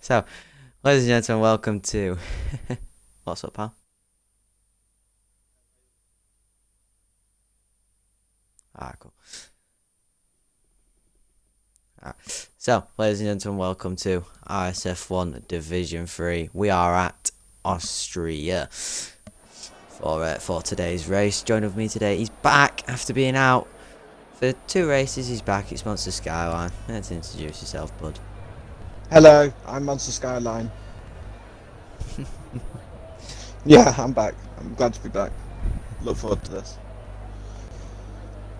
So, ladies and gentlemen, welcome to... What's up, pal? Cool. So, ladies and gentlemen, welcome to RSF1 Division 3. We are at Austria for today's race. Joining with me today, he's back after being out for 2 races. He's back. It's Monster Skyline. Let's introduce yourself, bud. Hello, I'm Monster Skyline. Yeah, I'm back. I'm glad to be back. Look forward to this.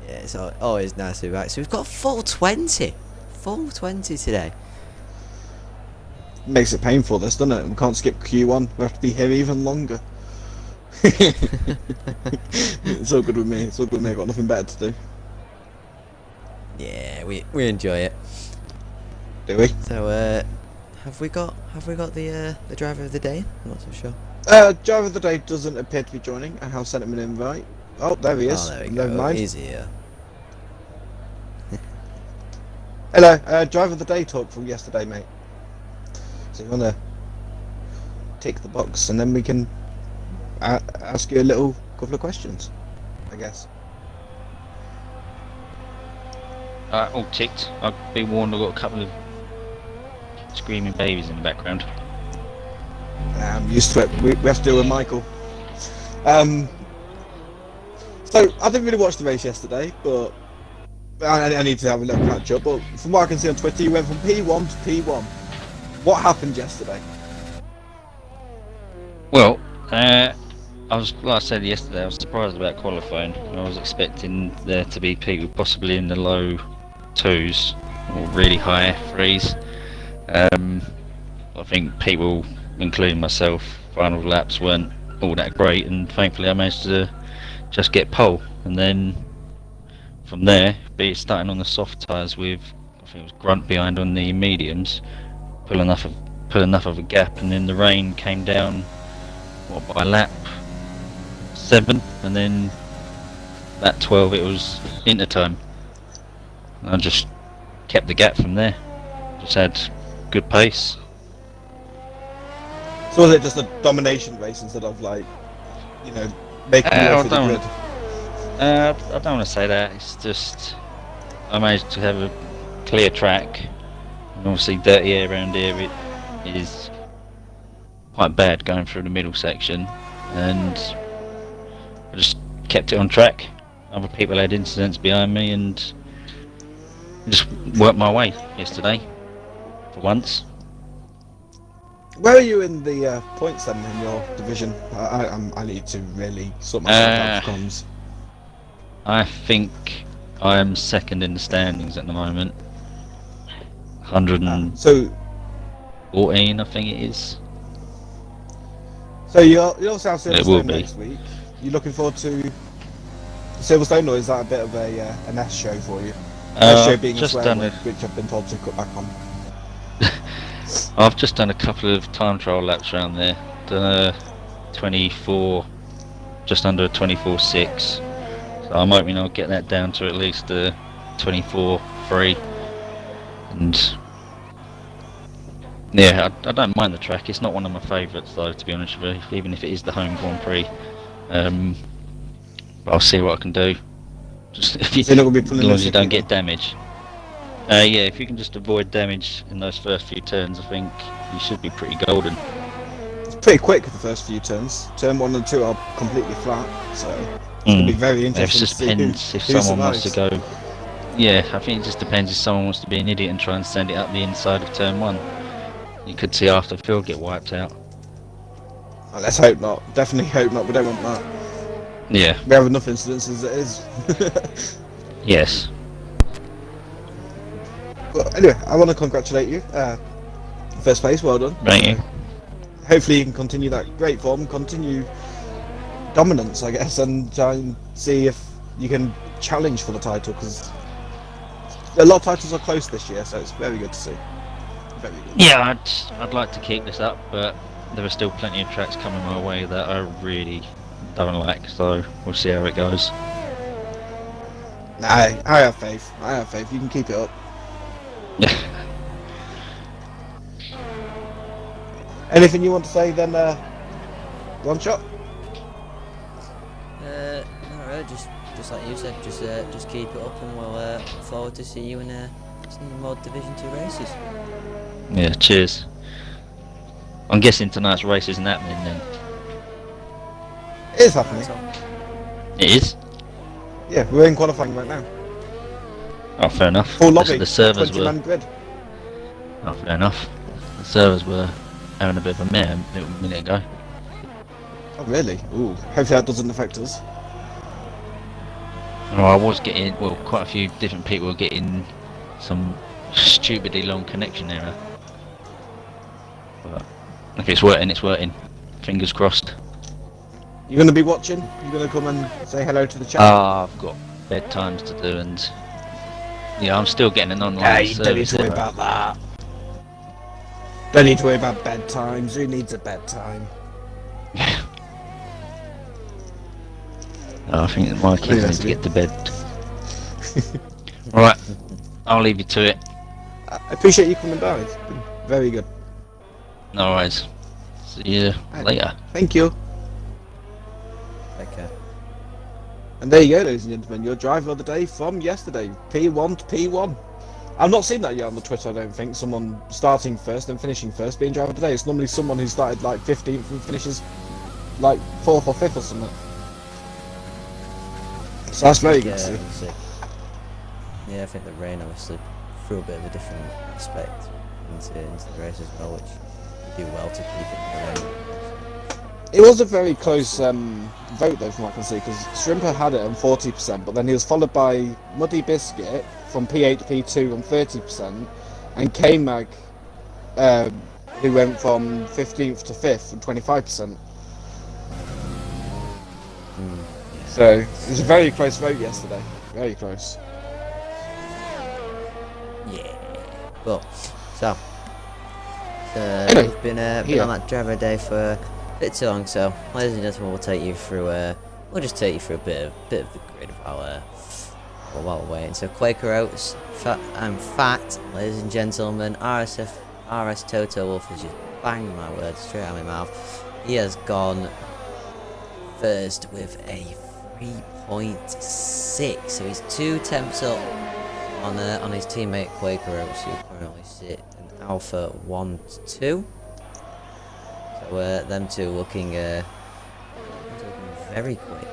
Yeah, it's always nice to be back. So we've got full 20. Full 20 today. Makes it painful, this, doesn't it? We can't skip Q1. We have to be here even longer. It's all good with me. It's all good with me. I've got nothing better to do. Yeah, we enjoy it. Do we? So, have we got the driver of the day? I'm not so sure. Driver of the day doesn't appear to be joining. I have sent him an invite. Oh, there he is. Oh, there we Never go. mind. He's here. Hello, driver of the day talk from yesterday, mate. So you wanna tick the box, and then we can ask you a couple of questions, I guess. All ticked. I've been warned I've got a couple of screaming babies in the background. I'm used to it. We have to deal with Michael. So I didn't really watch the race yesterday, but I need to have a little catch up. But from what I can see on Twitter, you went from P1 to P1. What happened yesterday? Well, like I said yesterday, I was surprised about qualifying. I was expecting there to be people possibly in the low 2s or really high 3s. I think people, including myself, final laps weren't all that great, and thankfully I managed to just get pole. And then from there, be it starting on the soft tyres with, I think it was Grunt behind on the mediums, put enough of a gap, and then the rain came down by lap 7, and then at 12 it was inter time. I just kept the gap from there. Just had good pace. So was it just a domination race instead of making you go for the grid? I don't want to say that. It's just I managed to have a clear track. And obviously, dirty air around here it is quite bad going through the middle section, and I just kept it on track. Other people had incidents behind me, and just worked my way yesterday for once. Where are you in the points then in your division? I need to really sort myself out for comms. I think I am second in the standings at the moment. 114, I think it is. So you'll also have It will Silverstone be. next week. You looking forward to Silverstone, or is that a bit of an S show for you? S show being a just swear done word, which I've been told to cut back on. I've just done a couple of time trial laps around there. Done a 24, just under a 24.6. So I'm hoping I'll get that down to at least a 24.3. And yeah, I don't mind the track. It's not one of my favourites though, to be honest with you, even if it is the home Grand Prix. But I'll see what I can do. Just as long as you don't get damage. Yeah, if you can just avoid damage in those first few turns, I think you should be pretty golden. It's pretty quick the first few turns. Turn 1 and 2 are completely flat, so it's going to be very interesting. It just depends if someone wants to go. Yeah, I think it just depends if someone wants to be an idiot and try and send it up the inside of turn 1. You could see after Phil get wiped out. Oh, let's hope not. Definitely hope not. We don't want that. Yeah. We have enough incidents as it is. Yes. But anyway, I want to congratulate you. First place, well done. Thank you. Hopefully you can continue that great form, continue dominance, I guess, and try and see if you can challenge for the title, because a lot of titles are close this year, so it's very good to see. Very good. Yeah, I'd like to keep this up, but there are still plenty of tracks coming my way that I really don't like, so we'll see how it goes. Nah, I have faith. You can keep it up. Anything you want to say then, One Shot? No, really, just like you said, just keep it up, and we'll look forward to see you in some more Division 2 races. Yeah, cheers. I'm guessing tonight's race isn't happening then. It is happening. It is? Yeah, we're in qualifying right now. Oh, fair enough. Full lobby, The servers 20 were. man grid. Oh, fair enough. The servers were having a bit of a mare a little minute ago. Oh really? Ooh, hopefully that doesn't affect us. Oh, I was getting, well, quite a few different people were getting some stupidly long connection error. But if it's working, it's working. Fingers crossed. You're going to be watching? You're going to come and say hello to the chat? I've got bedtimes to do, and yeah, I'm still getting an online You don't need service to worry error. about that. Don't need to worry about bedtimes. Who needs a bedtime? Oh, I think that my kids need to get to bed. Right, I'll leave you to it. I appreciate you coming by. It's been very good. No worries. See you later. Thank you. Okay. And there you go, ladies and gentlemen. Your driver of the day from yesterday. P1 to P1. I've not seen that yet on the Twitter, I don't think. Someone starting first and finishing first being driver of the day. It's normally someone who started like 15th and finishes like 4th or 5th or something. So that's very good to see. Yeah, I think the rain obviously threw a bit of a different aspect into the race as well, which you do well to keep it in the rain. It was a very close vote though, from what I can see, because Shrimper had it on 40%, but then he was followed by Muddy Biscuit from P8 to P2 on 30%, and K-Mag, who went from 15th to 5th on 25%. So it was a very close vote yesterday. Very close. Yeah. Well, so Anyway, we've been on that driver day for a bit too long. So, ladies and gentlemen, we'll take you through. We'll just take you through a bit of the grid while we're waiting. So, Quaker Oats, fat, ladies and gentlemen. RS Toto Wolf has just banged my words straight out of my mouth. He has gone first with a 3.6, so he's 2 temps up on his teammate Quaker Oats, who currently sit in Alpha 1-2. So them two looking very quick.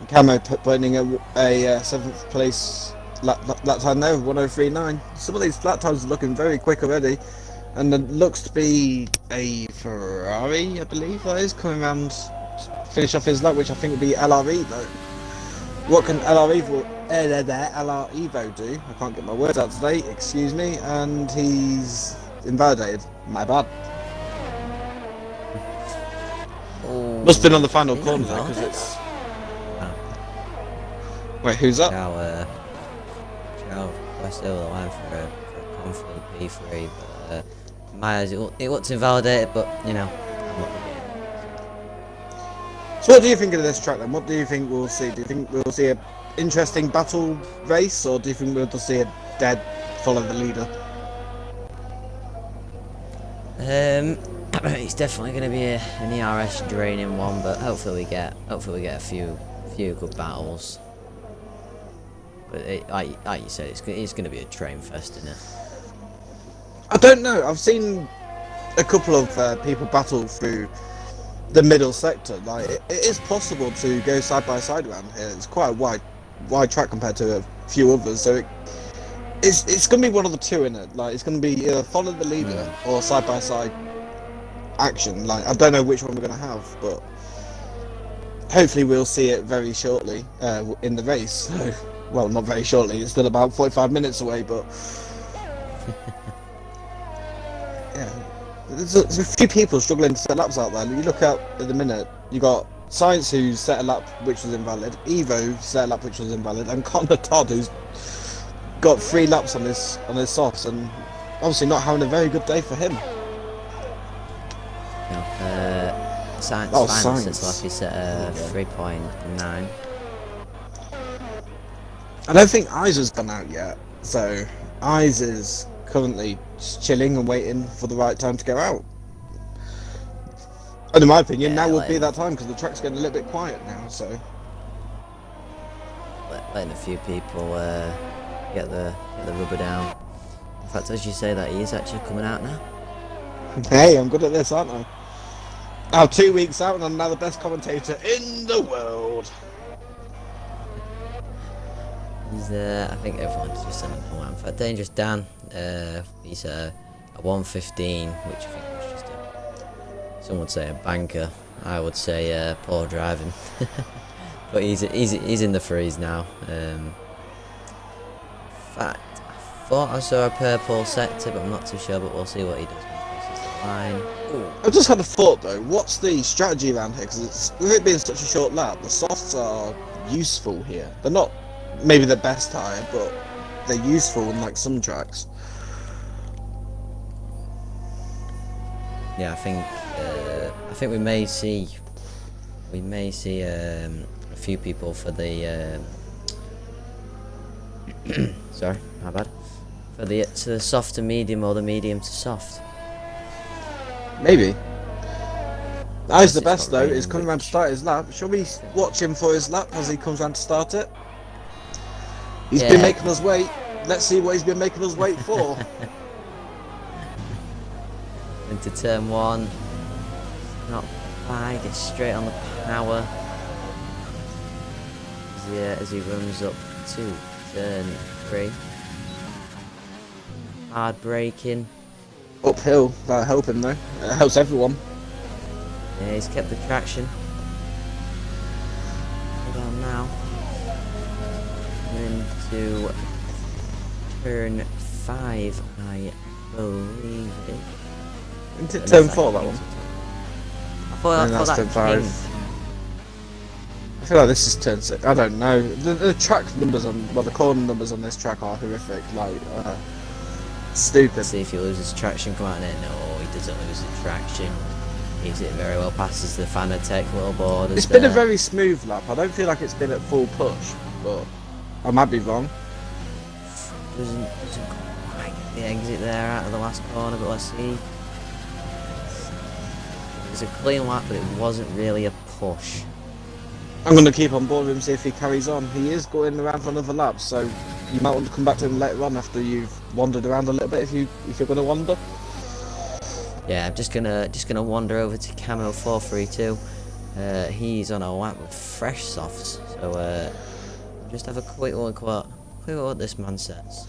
Camo putting a 7th place lap time now, 1:03.9. Some of these lap times are looking very quick already, and it looks to be a Ferrari, I believe that is, coming around to finish off his lap, which I think would be LR Evo. What can LR Evo do? I can't get my words out today, excuse me, and he's invalidated. My bad. Oh, Must have been on the final corner though, because it's... Wait, who's that? Chow pressed over the line for a confident P3, but Myers, it looks invalidated, but you know, I'm not gonna get it. So what do you think of this track then? What do you think we'll see? Do you think we'll see an interesting battle race, or do you think we'll just see a dead follow the leader? It's definitely going to be an ERS draining one, but hopefully we get a few good battles. But like you said, it's going to be a train fest, isn't it? I don't know. I've seen a couple of people battle through the middle sector. Like it is possible to go side by side around here. It's quite a wide track compared to a few others. So it's going to be one of the two in it. Like it's going to be either follow the leader or side by side action. Like I don't know which one we're going to have, but hopefully we'll see it very shortly in the race. So, well, not very shortly. It's still about 45 minutes away, but yeah. There's a few people struggling to set laps out there. You look out at the minute, you got Science who set a lap which was invalid, Evo set a lap which was invalid, and Connor Todd who's got 3 laps on his softs, and obviously not having a very good day for him. No, Science sets lap, he set 3.9. I don't think Eyes has gone out yet, so Eyes is currently just chilling and waiting for the right time to go out. And in my opinion, Yeah, now would be that time because the track's getting a little bit quiet now. So letting a few people get the rubber down. In fact, as you say that, he is actually coming out now. hey, I'm good at this, aren't I? Now 2 weeks out, and I'm now the best commentator in the world. I think everyone's just on the one. In fact, Dangerous Dan, he's a 115, which I think was just some would say a banker. I would say poor driving. But he's in the threes now. In fact, I thought I saw a purple sector, but I'm not too sure. But we'll see what he does when he crosses the line. Ooh. I just had a thought though. What's the strategy around here? Because with it being such a short lap, the softs are useful here. They're not maybe the best tyre, but they're useful on like some tracks. Yeah, I think we may see a few people for the sorry, my bad, for the to the soft to medium or the medium to soft. Maybe. I's the It's best not though. raining, Is coming round to start his lap. Shall we watch him for his lap as he comes round to start it? He's been Yeah. making us wait. Let's see what he's been making us wait for. Into turn one. Not bad, it's straight on the power. As he runs up to turn 3. Hard braking. Uphill, that'll help him though. It helps everyone. Yeah, he's kept the traction. Hold on now. Into turn 5, I believe it is. Isn't it No, turn that's 4 that actually one? I thought that's that turn came. 5. I feel like this is turn 6. I don't know. The track numbers the corner numbers on this track are horrific. Like, stupid. Let's see if he loses traction, come out in it. No, he doesn't lose the traction. Keeps it very well, passes the Fanatec little borders. It's been a very smooth lap. I don't feel like it's been at full push, but I might be wrong. Doesn't quite get the exit there out of the last corner, but let's see. It was a clean lap, but it wasn't really a push. I'm going to keep on board with him, see if he carries on. He is going around for another lap, so you might want to come back to him later on after you've wandered around a little bit if you're going to wander. Yeah, I'm just gonna wander over to Camo 432. He's on a lap with fresh softs, so just have a quick look what this man says.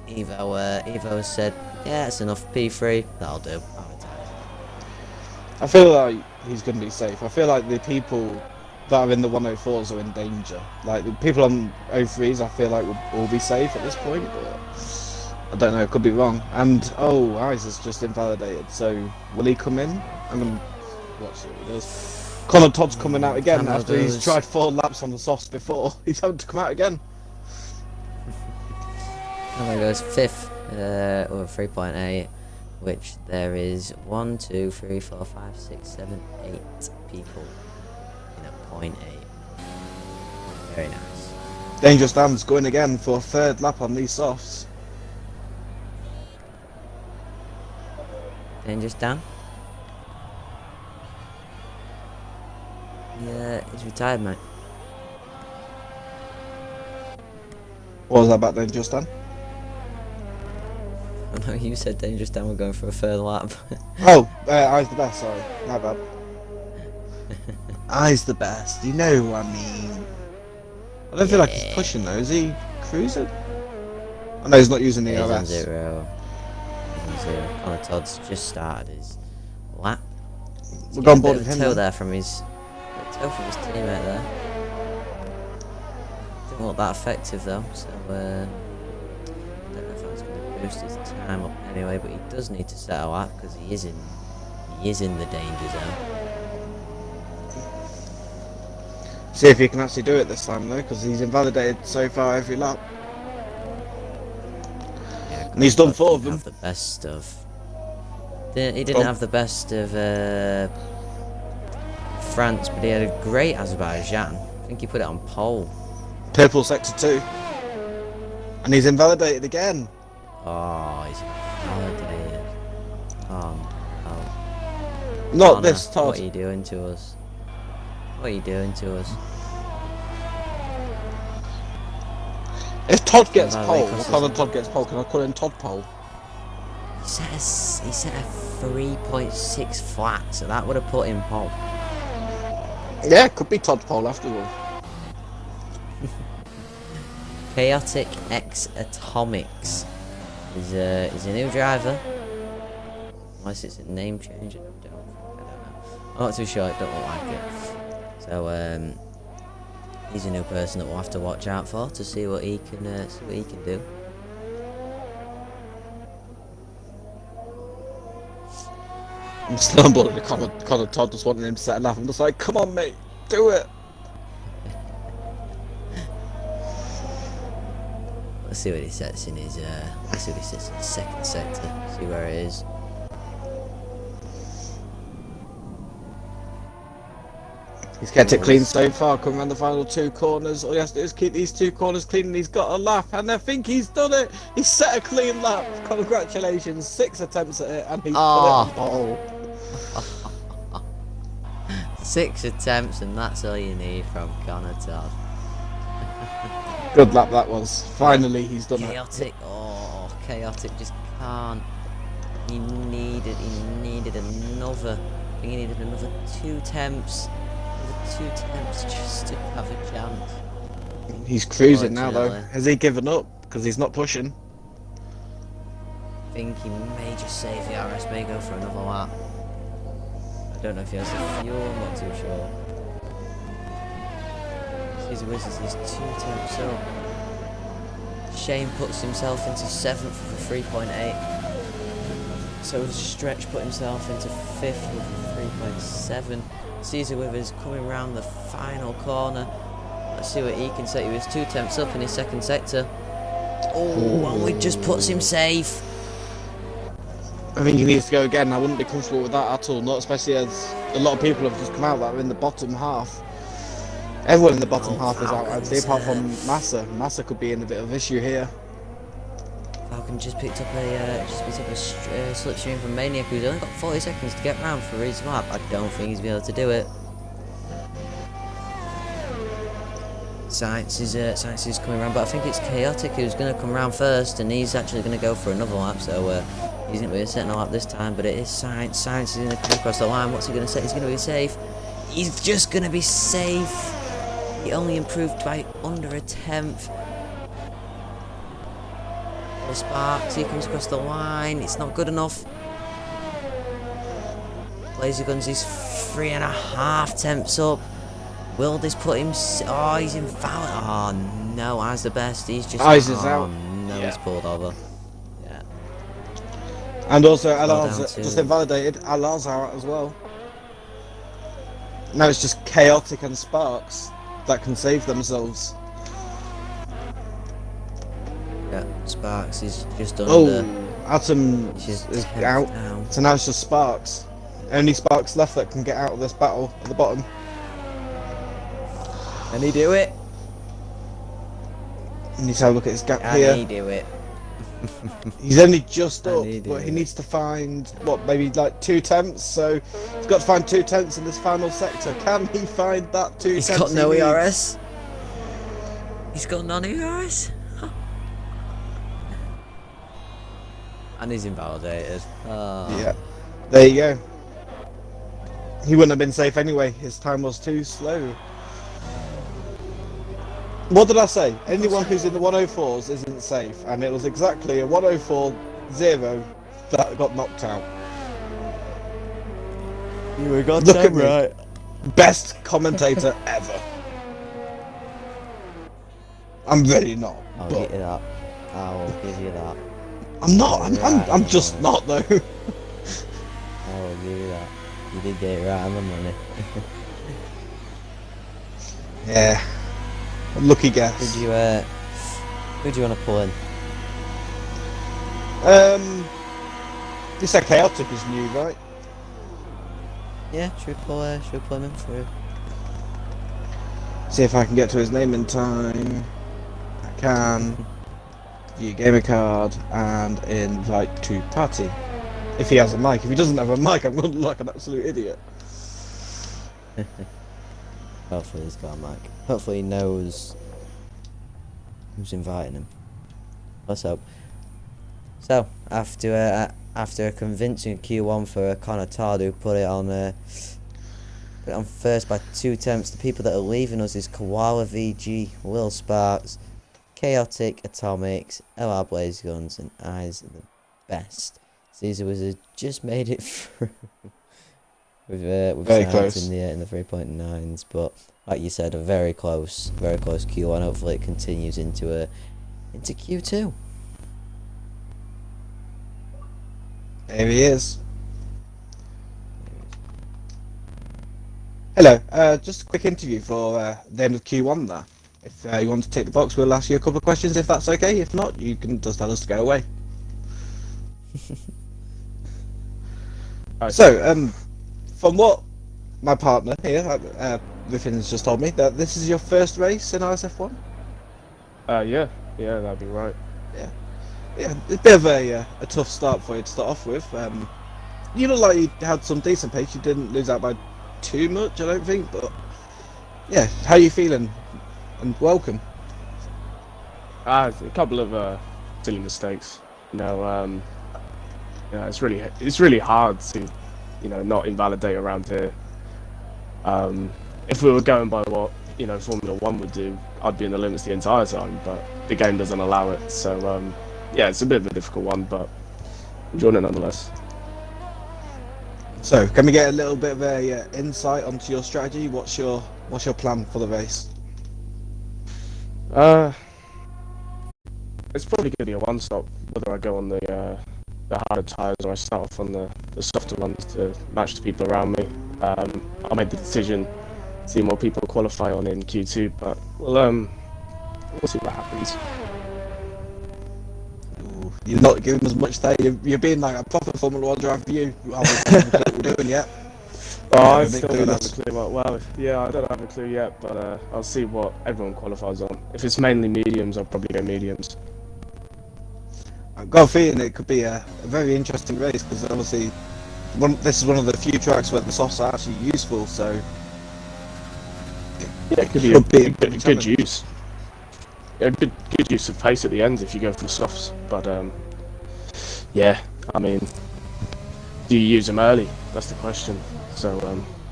Evo said, yeah, it's enough P3, that'll do. I feel like he's going to be safe. I feel like the people that are in the 104s are in danger. Like the people on 03s, I feel like will all be safe at this point, but I don't know, it could be wrong. And I's is just invalidated, so will he come in? I'm going to watch what he does. Connor Todd's coming out again Camo after he's goes. tried 4 laps on the softs before. He's having to come out again. And there goes 5th, or 3.8, which there is 1, 2, 3, 4, 5, 6, 7, 8 people in a 0.8. Very nice. Dangerous Dan's going again for a 3rd lap on these softs. Dangerous Dan? Yeah, he's retired, mate. What was that about Dangerous Dan? I know you said Dangerous Dan were going for a further lap. I's the best, sorry. My bad. I's the best, you know who I mean. I don't feel like he's pushing though, is he cruising? I know he's not using the He's on RS. 0. He's on 0. Connor Todd's just started his lap. We've gone board with a him toe then. there from his teammate there. Didn't look that effective though, so don't know if that's going to boost his time up anyway. But he does need to set a lap because he is in the danger zone. See if he can actually do it this time though, because he's invalidated so far every lap. Yeah, And he's done 4 of didn't them. have the best of. He didn't Oh. have the best of France, but he had a great Azerbaijan. I think he put it on pole. Purple sector 2. And he's invalidated again. Oh, he's validated. Oh, no. Not Connor, this Todd. what are you doing to us? What are you doing to us? If Todd gets By the pole, way, or crosses- Connor Todd gets pole, can I call him Todd pole? He set a 3.6 flat, so that would have put him pole. Yeah, it could be Todd pole after all. Chaotic X Atomics is a new driver. Unless it's a name change, I don't know. I'm not too sure. It don't look like it. So he's a new person that we'll have to watch out for to see what he can do. I'm still on board with Connor Todd just wanting him to set a lap. I'm just like, come on, mate, do it. Let's see what he sets in his. Let's see what he sets in his second sector. See where it is. He's kept it clean so far, coming around the final two corners. All he has to do is keep these two corners clean and he's got a lap. And I think he's done it. He's set a clean lap. Congratulations. 6 attempts at it and he's put it on pole. 6 attempts and that's all you need from Connor Todd. Good lap that was. Finally he's done Chaotic. Oh, Chaotic just can't. He needed another. I think he needed another 2 attempts. Another 2 attempts just to have a chance. it. He's cruising now though. Fortunately. Has he given up? Because he's not pushing. I think he may just save the RS, may go for another lap. I don't know if he has the fuel, I'm not too sure. His Wizards is 2 attempts up. Shane puts himself into 7th with a 3.8. So Stretch put himself into 5th with a 3.7. Caesar Withers coming round the final corner. Let's see what he can set. He was 2 attempts up in his second sector. Oh, and it just puts him safe. I think he needs to go again. I wouldn't be comfortable with that at all. Not especially as a lot of people have just come out that are in the bottom half. Everyone in the bottom half is out, I'd say, apart from Massa. Massa could be in a bit of issue here. Falcon just picked up a slipstream from Maniac, who's only got 40 seconds to get round for his lap. I don't think he's be able to do it. Science is coming round, but I think it's Chaotic who's going to come round first, and he's actually going to go for another lap. So he's going to be setting a lap this time, but it is Science. Science is going to come across the line. What's he going to say? He's going to be safe. He's just going to be safe. He only improved by under a tenth. The Sparks, he comes across the line. It's not good enough. Laser Guns is 3.5 tenths up. Will this put him? Oh, he's invalid. Oh no, as the best, he's just. Eyes is out. No, Yeah. he's pulled over. Yeah. And also, down Alar's to- just invalidated. Alar's out as well. Now it's just Chaotic and Sparks that can save themselves. Yeah, Sparks is just Oh, under. Atom He's just is 10th out. down. So now it's just Sparks. Only Sparks left that can get out of this battle at the bottom. Can he do it? You need to have a look at his gap Can here. he do it? He's only just Can up, he do but he it? needs to find, what, maybe like 2 tenths? So he's got to find 2 tenths in this final sector. Can he find that 2 He's tenths? got no he needs? ERS. He's got none ERS. And he's invalidated. Oh. Yeah, there you go. He wouldn't have been safe anyway. His time was too slow. What did I say? Anyone who's in the 104s isn't safe, and it was exactly a 104.0 that got knocked out. You were got Look at me. right. Best commentator ever. I'm really not. I'll but give you that. I'll give you that. I'm not. I'm Right. just not though. I'll give you that. You did get it right on the money. Yeah. Lucky guess. Who do you want to pull in? You said Chaotic is new, right? Yeah, should we pull him in for you? See if I can get to his name in time. I can. view gamer card, and invite to party. If he has a mic. If he doesn't have a mic, I'm going to look like an absolute idiot. Hopefully he's got a mic. Hopefully he knows who's inviting him. Let's hope. So, after a convincing Q1 for Connor Todd, who put it on first by 2 attempts, the people that are leaving us is Koala VG, Lil Sparks, Chaotic Atomics, LR Blaze Guns, and Eyes the Best. Caesar Wizard just made it through with very close in the 3.9s, but like you said, a very close Q1. Hopefully it continues into Q2. There he is. Hello, just a quick interview for the end of Q1 there. If you want to tick the box, we'll ask you a couple of questions if that's okay. If not, you can just tell us to go away. So, from what my partner here, Riffin's just told me, that this is your first race in RSF1? Yeah, that'd be right. Yeah, it's a bit of a tough start for you to start off with. You look like you had some decent pace. You didn't lose out by too much, I don't think. But yeah, how are you feeling? And welcome. A couple of silly mistakes. It's really hard to, not invalidate around here. If we were going by what Formula 1 would do, I'd be in the limits the entire time. But the game doesn't allow it. So yeah, it's a bit of a difficult one, but enjoying it nonetheless. So, can we get a little bit of a insight onto your strategy? What's your plan for the race? It's probably going to be a one-stop, whether I go on the harder tyres or I start off on the softer ones to match the people around me. I made the decision, see more people qualify on in Q2, but we'll see what happens. You're not giving us much there. You're being like a proper Formula 1 driver. You haven't what we're doing yet. I still don't have a clue. Yeah, I don't have a clue yet, but I'll see what everyone qualifies on. If it's mainly mediums, I'll probably go mediums. I've got a feeling it could be a very interesting race, because obviously this is one of the few tracks where the softs are actually useful, so yeah, it could be a good use. Yeah, good use of pace at the end if you go for the softs, but yeah, I mean, do you use them early? That's the question. So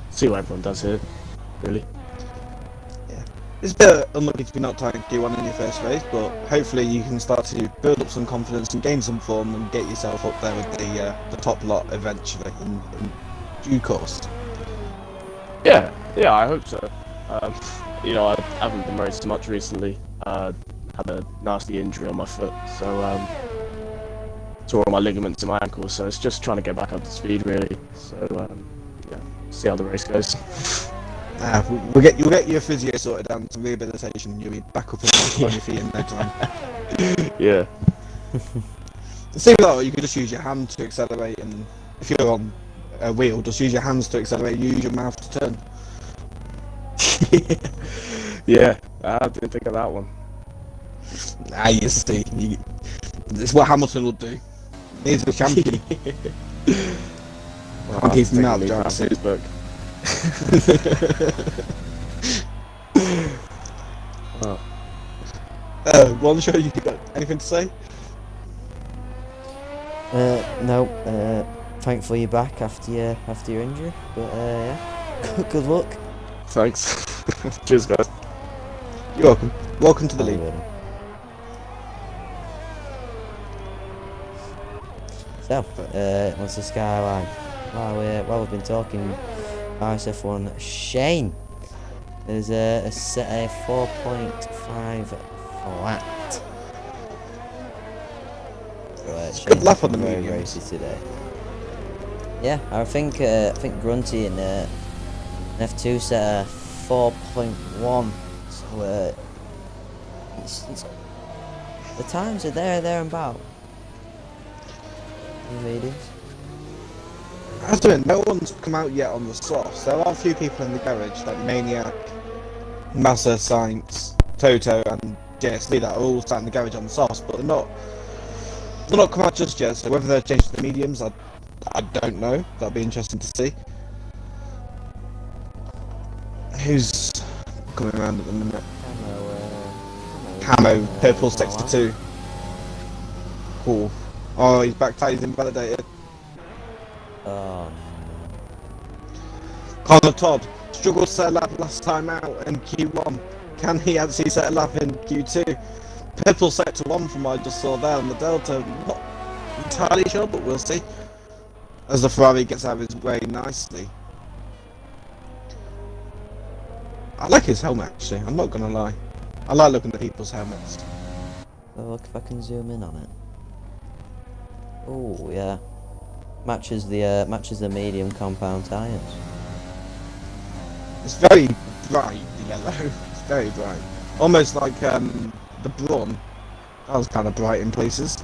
see what everyone does here, really. Yeah, it's a bit unlucky to be not tying Q1 in your first race, but hopefully you can start to build up some confidence and gain some form and get yourself up there with the top lot eventually in due course. Yeah, I hope so. I haven't been racing much recently. Had a nasty injury on my foot, so tore all my ligaments in my ankle. So it's just trying to get back up to speed, really. So yeah, see how the race goes. You'll get your physio sorted out and some rehabilitation. You'll be back up on your feet in no time. Yeah. It seems like you could just use your hand to accelerate, and if you're on a wheel, just use your hands to accelerate. Use your mouth to turn. Yeah, I didn't think of that one. You see, it's what Hamilton will do. He's the champion. Well, He's not the his book. One show, you got anything to say? No. Thankfully you're back after your injury, but yeah, good luck. Thanks. Cheers, guys. You're welcome. Welcome to the league. So, what's the skyline? While we've been talking RSF1, Shane. There's a set a 4.5 flat. Right, Good laugh on the very mediums. racy today. Yeah, I think Grunty in F2 set a 4.1. So the times are there and about. The mediums. I don't know, no one's come out yet on the softs. There are a few people in the garage, like Maniac, Massa, Science, Toto, and JSD that are all sat in the garage on the softs, but they're not come out just yet. So whether they're changed to the mediums, I don't know. That'll be interesting to see. Who's coming around at the minute? Camo, purple sector 2. Cool. Oh, he's back tight, he's invalidated. Oh, Connor Todd struggled to set a lap last time out in Q1. Can he actually set a lap in Q2? Purple sector 1 from what I just saw there on the Delta. Not entirely sure, but we'll see. As the Ferrari gets out of his way nicely. I like his helmet actually, I'm not gonna lie. I like looking at people's helmets. oh, look if I can zoom in on it. Oh yeah, matches the medium compound tyres. It's very bright, the yellow. It's very bright. Almost like the Brawn. That was kind of bright in places.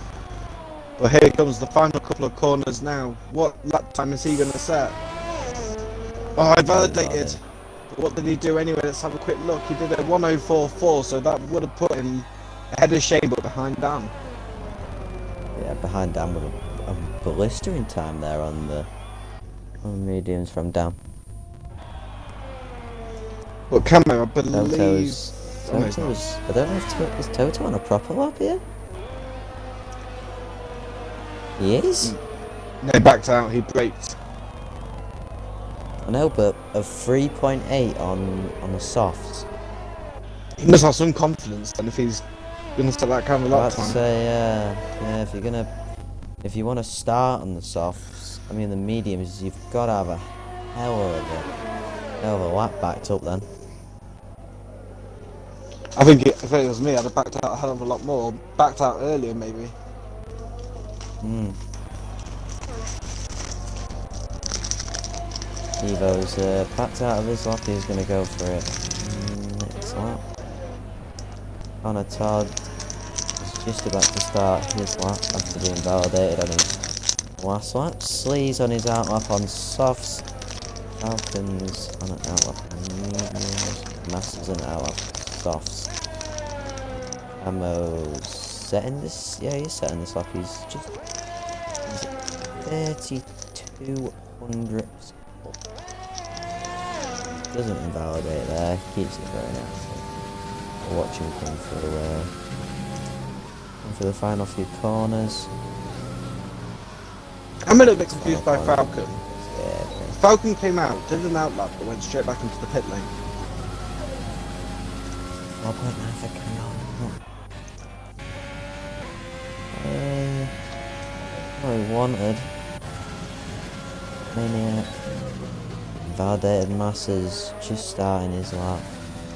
But here comes the final couple of corners now. What lap time is he going to set? Oh, I validated. But what did he do anyway? Let's have a quick look. He did a 1:04.4, so that would have put him ahead of Shane, but behind Dan. Yeah, behind Dan with a blistering time there on the mediums from Dan. But Camo, I believe... Toto's, I don't know if is Toto on a proper lap here? He is? No, he backed out, he braked. I know, but a 3.8 on the softs. He must have some confidence then if he's going to set that kind of lap I'd time. say, yeah, if you want to start on the softs, I mean the mediums, you've got to have a hell of a lap backed up then. I think if it was me, I'd have backed out a hell of a lot more. Backed out earlier, maybe. Evo's backed out of his lap, he's going to go for it next lap. Connor Todd is just about to start his lap after being validated on his last lap. Sleaze on his out lap on softs. Falcons on an out lap on mediums. Masters on an out lap on softs. Camo's setting this, yeah, he's setting this lap. He's at 32 hundredths up. Doesn't invalidate there, keeps it very active. We'll watch him come for the final few corners. I'm a little bit confused by Falcon. Yeah, Falcon came out, did an outlap, but went straight back into the pit lane. 4.9 for Cameron. What he wanted. Maniac. Validated Masses just starting his lap.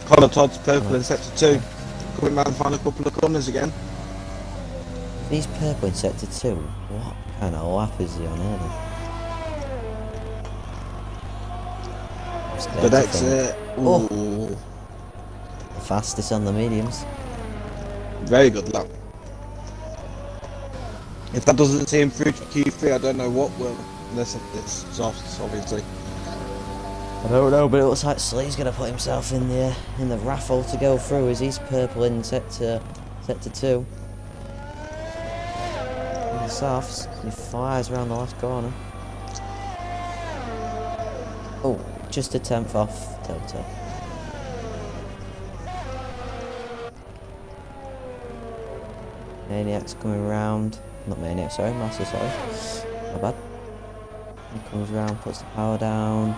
Connor Todd's purple in sector 2. Coming round the final couple of corners again. If he's purple in sector 2, what kind of lap is he on here then? Good exit. Oh. Ooh. The fastest on the mediums. Very good lap. If that doesn't see him through to Q3, I don't know what will. Unless it's softs, obviously. I don't know, but it looks like Slee's gonna put himself in the raffle to go through as he's purple in sector 2. In the softs, he flies around the last corner. Oh, just a 10th off Toto. Maniac's coming round. Not Maniac, sorry, Master, sorry. My bad. He comes round, puts the power down.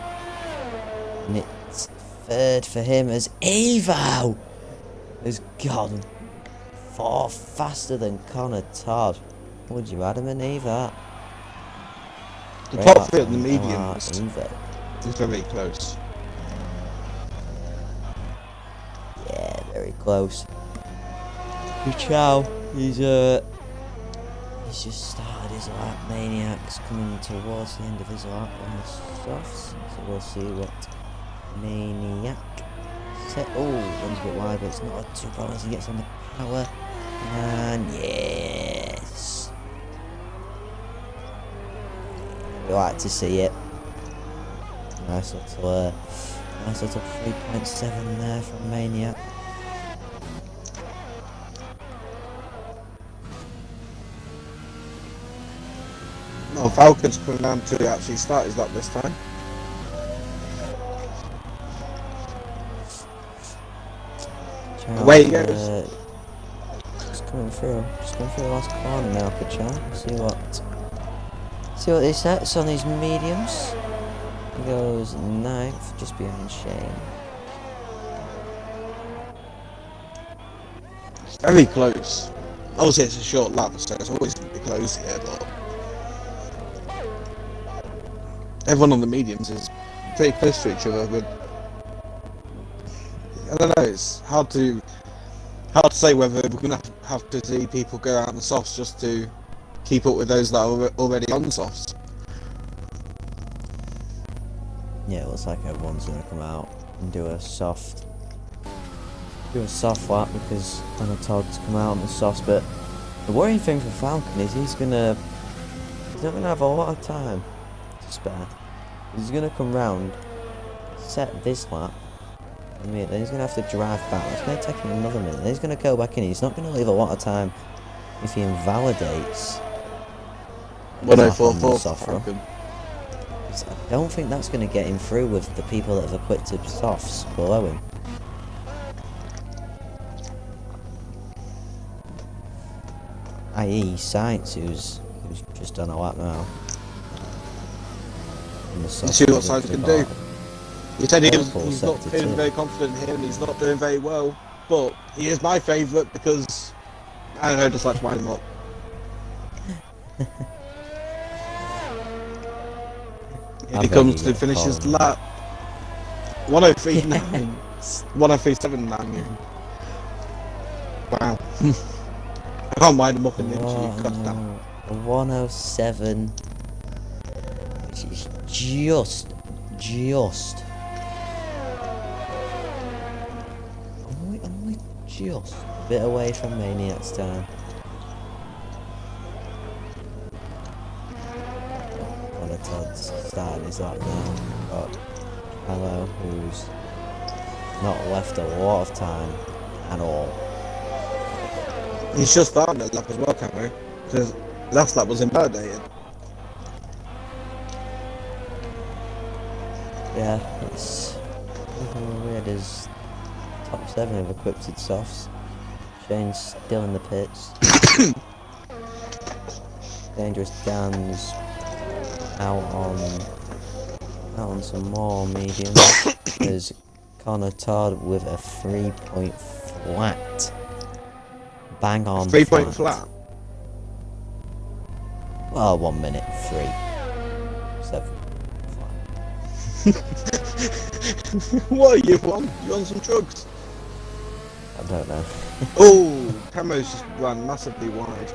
And it's third for him as Evo has gone far faster than Connor Todd. Would you add him in Evo? The top three at the mediums is very close. Yeah, very close. Ciao. He's just started his lap. Maniac's coming towards the end of his lap on the softs. So we'll see what Maniac set. Oh, runs a bit wide, but it's not too bad as he gets on the power. And yes. We like to see it. Nice little 3.7 there from Maniac. No, Falcon's coming down to actually start his lap this time. Away he goes. Just coming through the last corner now for Chan. See what he sets on his mediums. He goes 9th, just behind Shane. It's very close. Obviously it's a short lap, so it's always going to be close here, but everyone on the mediums is pretty close to each other, but I don't know, it's hard to say whether we're going to have to see people go out on the softs just to keep up with those that are already on the softs. Yeah, it looks like everyone's going to come out and do a soft lap because Anna Todd's come out on the softs, but the worrying thing for Falcon is he's not going to have a lot of time to spare. He's going to come round, set this lap, then he's going to have to drive back. It's going to take him another minute. Then he's going to go back in. He's not going to leave a lot of time if he invalidates. 104.4. I don't think that's going to get him through with the people that have equipped his softs below him. I.e. Science, who's just on a lap now. Let's see what Science can do. He said he's not feeling very confident here and he's not doing very well, but he is my favourite because, I don't know, just like to wind him up. Here he comes to finish his lap. 103.9. 103.79. Wow. I can't wind him up in the inch, cut down. 107. Which is just only just a bit away from Maniac's time. Todd's starting his lap now. Got Hello, who's not left a lot of time at all. He's just starting that lap as well, Camo, because last lap was invalidated. Yeah, it's weird as top 7 have equipped softs. Shane's still in the pits. Dangerous Dan's out on some more mediums. There's Connor Todd with a 3-point flat. Bang on. 3-point flat? Well, 1 minute 3. 7 flat. What are you on? You on some drugs? I don't know. Oh, Camo's just ran massively wide.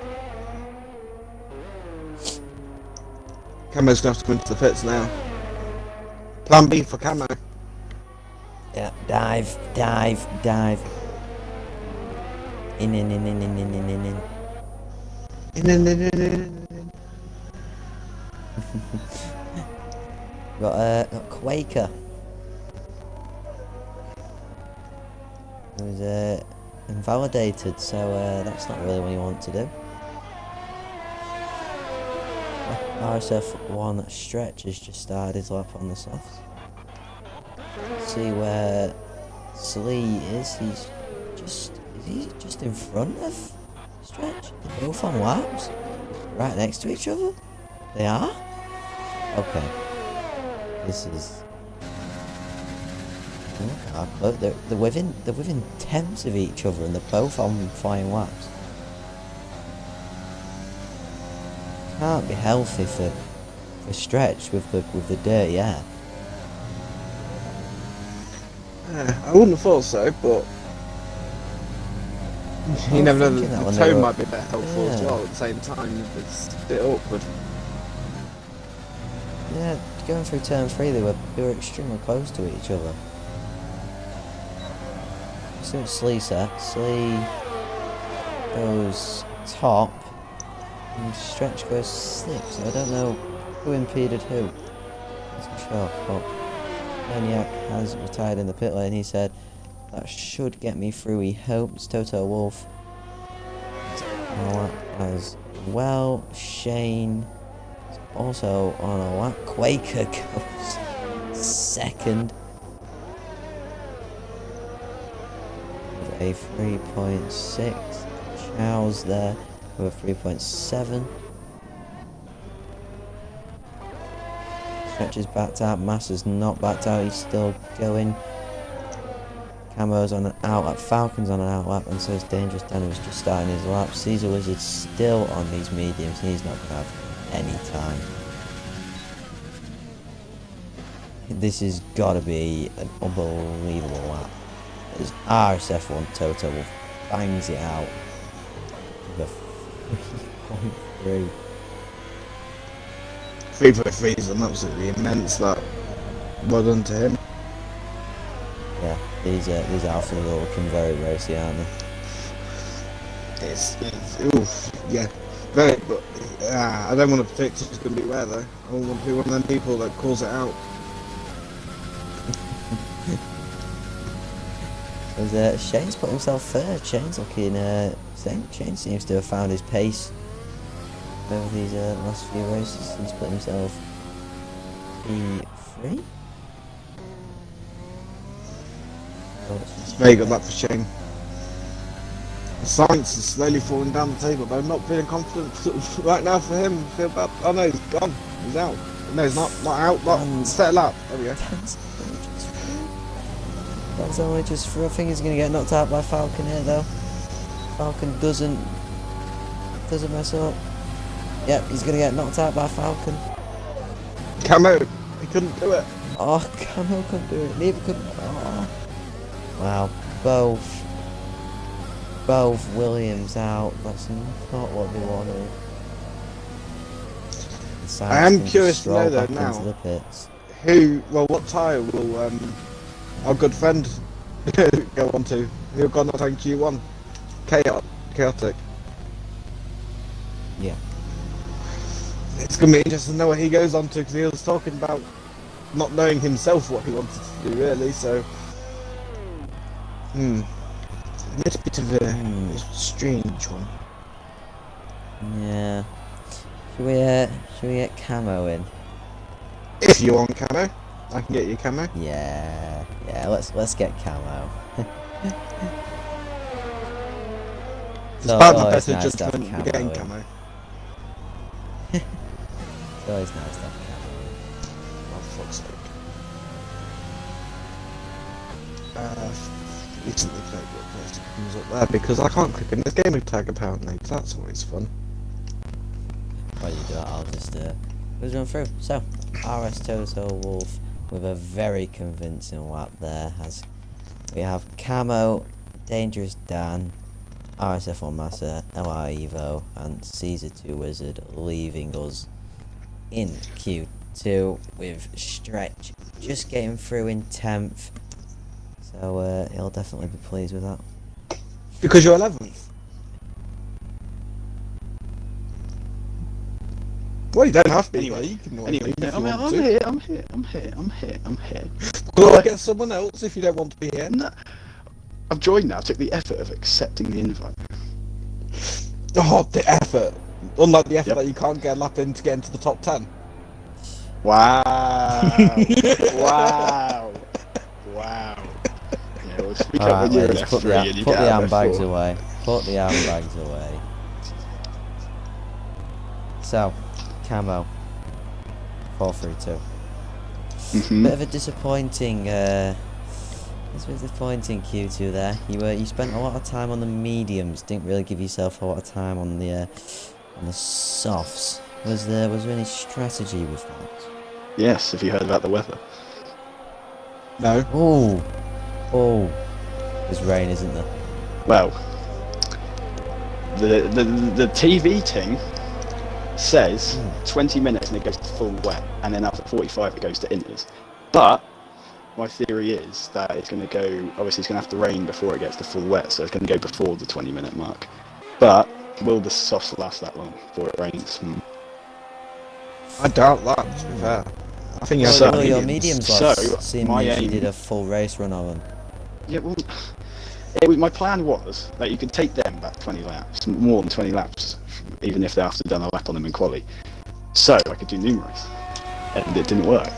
Camo's going to have to come into the pits now. Plan B for Camo. Yeah, dive. In. Got Quaker. It was invalidated, so that's not really what you want to do. RSF1 Stretch has just started his lap on the softs. See where Slee is. Is he just in front of Stretch? They're both on laps? Right next to each other? They are? Okay. This is... Look how close. They're within tenths of each other and they're both on flying laps. Can't be healthy for Stretch with the dirty air. I wouldn't have thought so, but you never know. The tone might be a bit helpful as well. At the same time, it's a bit awkward. Yeah, going through turn 3, they were extremely close to each other. So Slee sets. Slee goes top. And Stretch goes 6, so I don't know who impeded who. That's for sure. But Maniac has retired in the pit lane. He said that should get me through. He hopes. Toto Wolf as well. Shane also on a lap. Quaker goes second with a 3.6. Chow's there with a 3.7. Stretch is backed out. Massa's not backed out. He's still going. Camo's on an out lap. Falcon's on an out lap, and so is Dangerous Dan, who's just starting his lap. Caesar Wizard's still on these mediums. He's not going to have any time. This has got to be an unbelievable lap. As RSF1 Toto bangs it out with a 3.3. 3.3 is an absolutely immense lap. Well done to him. Yeah, these Alphas are looking very racy, aren't they? It's oof, yeah. Very, but I don't want to predict who's going to be where though. I want to be one of them people that calls it out. Shane's put himself third. Shane's looking, Shane seems to have found his pace over these last few races. He's put himself P3. It's a very good lap for Shane. The science is slowly falling down the table, but I'm not feeling confident right now for him. I feel bad. Oh no, he's gone. He's out. No, he's not out. Not set a lap. There we go. That's only just for. I think he's going to get knocked out by Falcon here, though. Falcon doesn't mess up. Yep, he's going to get knocked out by Falcon. Camo, he couldn't do it. Oh, Camo couldn't do it. Neither could. Oh. Wow, both Williams out. That's not what they wanted. I am curious to know though now. Into the pits. What tyre will our good friend go on to? Who got knocked out in Q1? Chaotic. Yeah. It's going to be interesting to know what he goes on to, because he was talking about not knowing himself what he wanted to do really, so... A little bit of a strange one. Yeah. Should we get Camo in? If you want Camo, I can get you Camo. Yeah, let's get Camo. It's bad my it's better nice to have judgment getting Camo. It's always nice to have Camo. Oh, fuck's sake. Recently played what person comes up there, because I can't click in this game with tag apparently, so that's always fun. While you do that, I'll just run through. So, RS Toto Wolf with a very convincing lap there, as we have Camo, Dangerous Dan, RSF1 Massa, LR Evo, and Caesar 2 Wizard leaving us in Q2 with Stretch just getting through in 10th. So he'll definitely be pleased with that. Because you're 11th. Well, you don't have to be. Anyway, you can anyway, leave if I'm you want here. to. I'm here. Well, I get someone else if you don't want to be here. No, I've joined now. I took the effort of accepting the invite. Oh, the effort. Unlike the effort Yep. that you can't get a lap in to get into the top 10. Wow! Wow! Yeah, well, speak up Alright, when you're an let's put F3 and the you get out of handbags F4. away. Put the handbags away. So, Camo, 4-3-2. Bit of a disappointing, Q2 there. You spent a lot of time on the mediums. Didn't really give yourself a lot of time on the softs. Was there any strategy with that? Yes, have you heard about the weather? No. Oh, there's rain, isn't there? Well, the TV thing says 20 minutes and it goes to full wet, and then after 45 it goes to inters. But my theory is that it's going to go, obviously it's going to have to rain before it gets to full wet, so it's going to go before the 20-minute mark. But will the softs last that long before it rains? I doubt that, to be fair. I think you have Well, to your mediums. mediums So, seemed my if you aim- did a full race run on them. Yeah, well, my plan was that you could take them back 20 laps, more than 20 laps, even if they have to done a lap on them in quali. So I could do numerous, and it didn't work.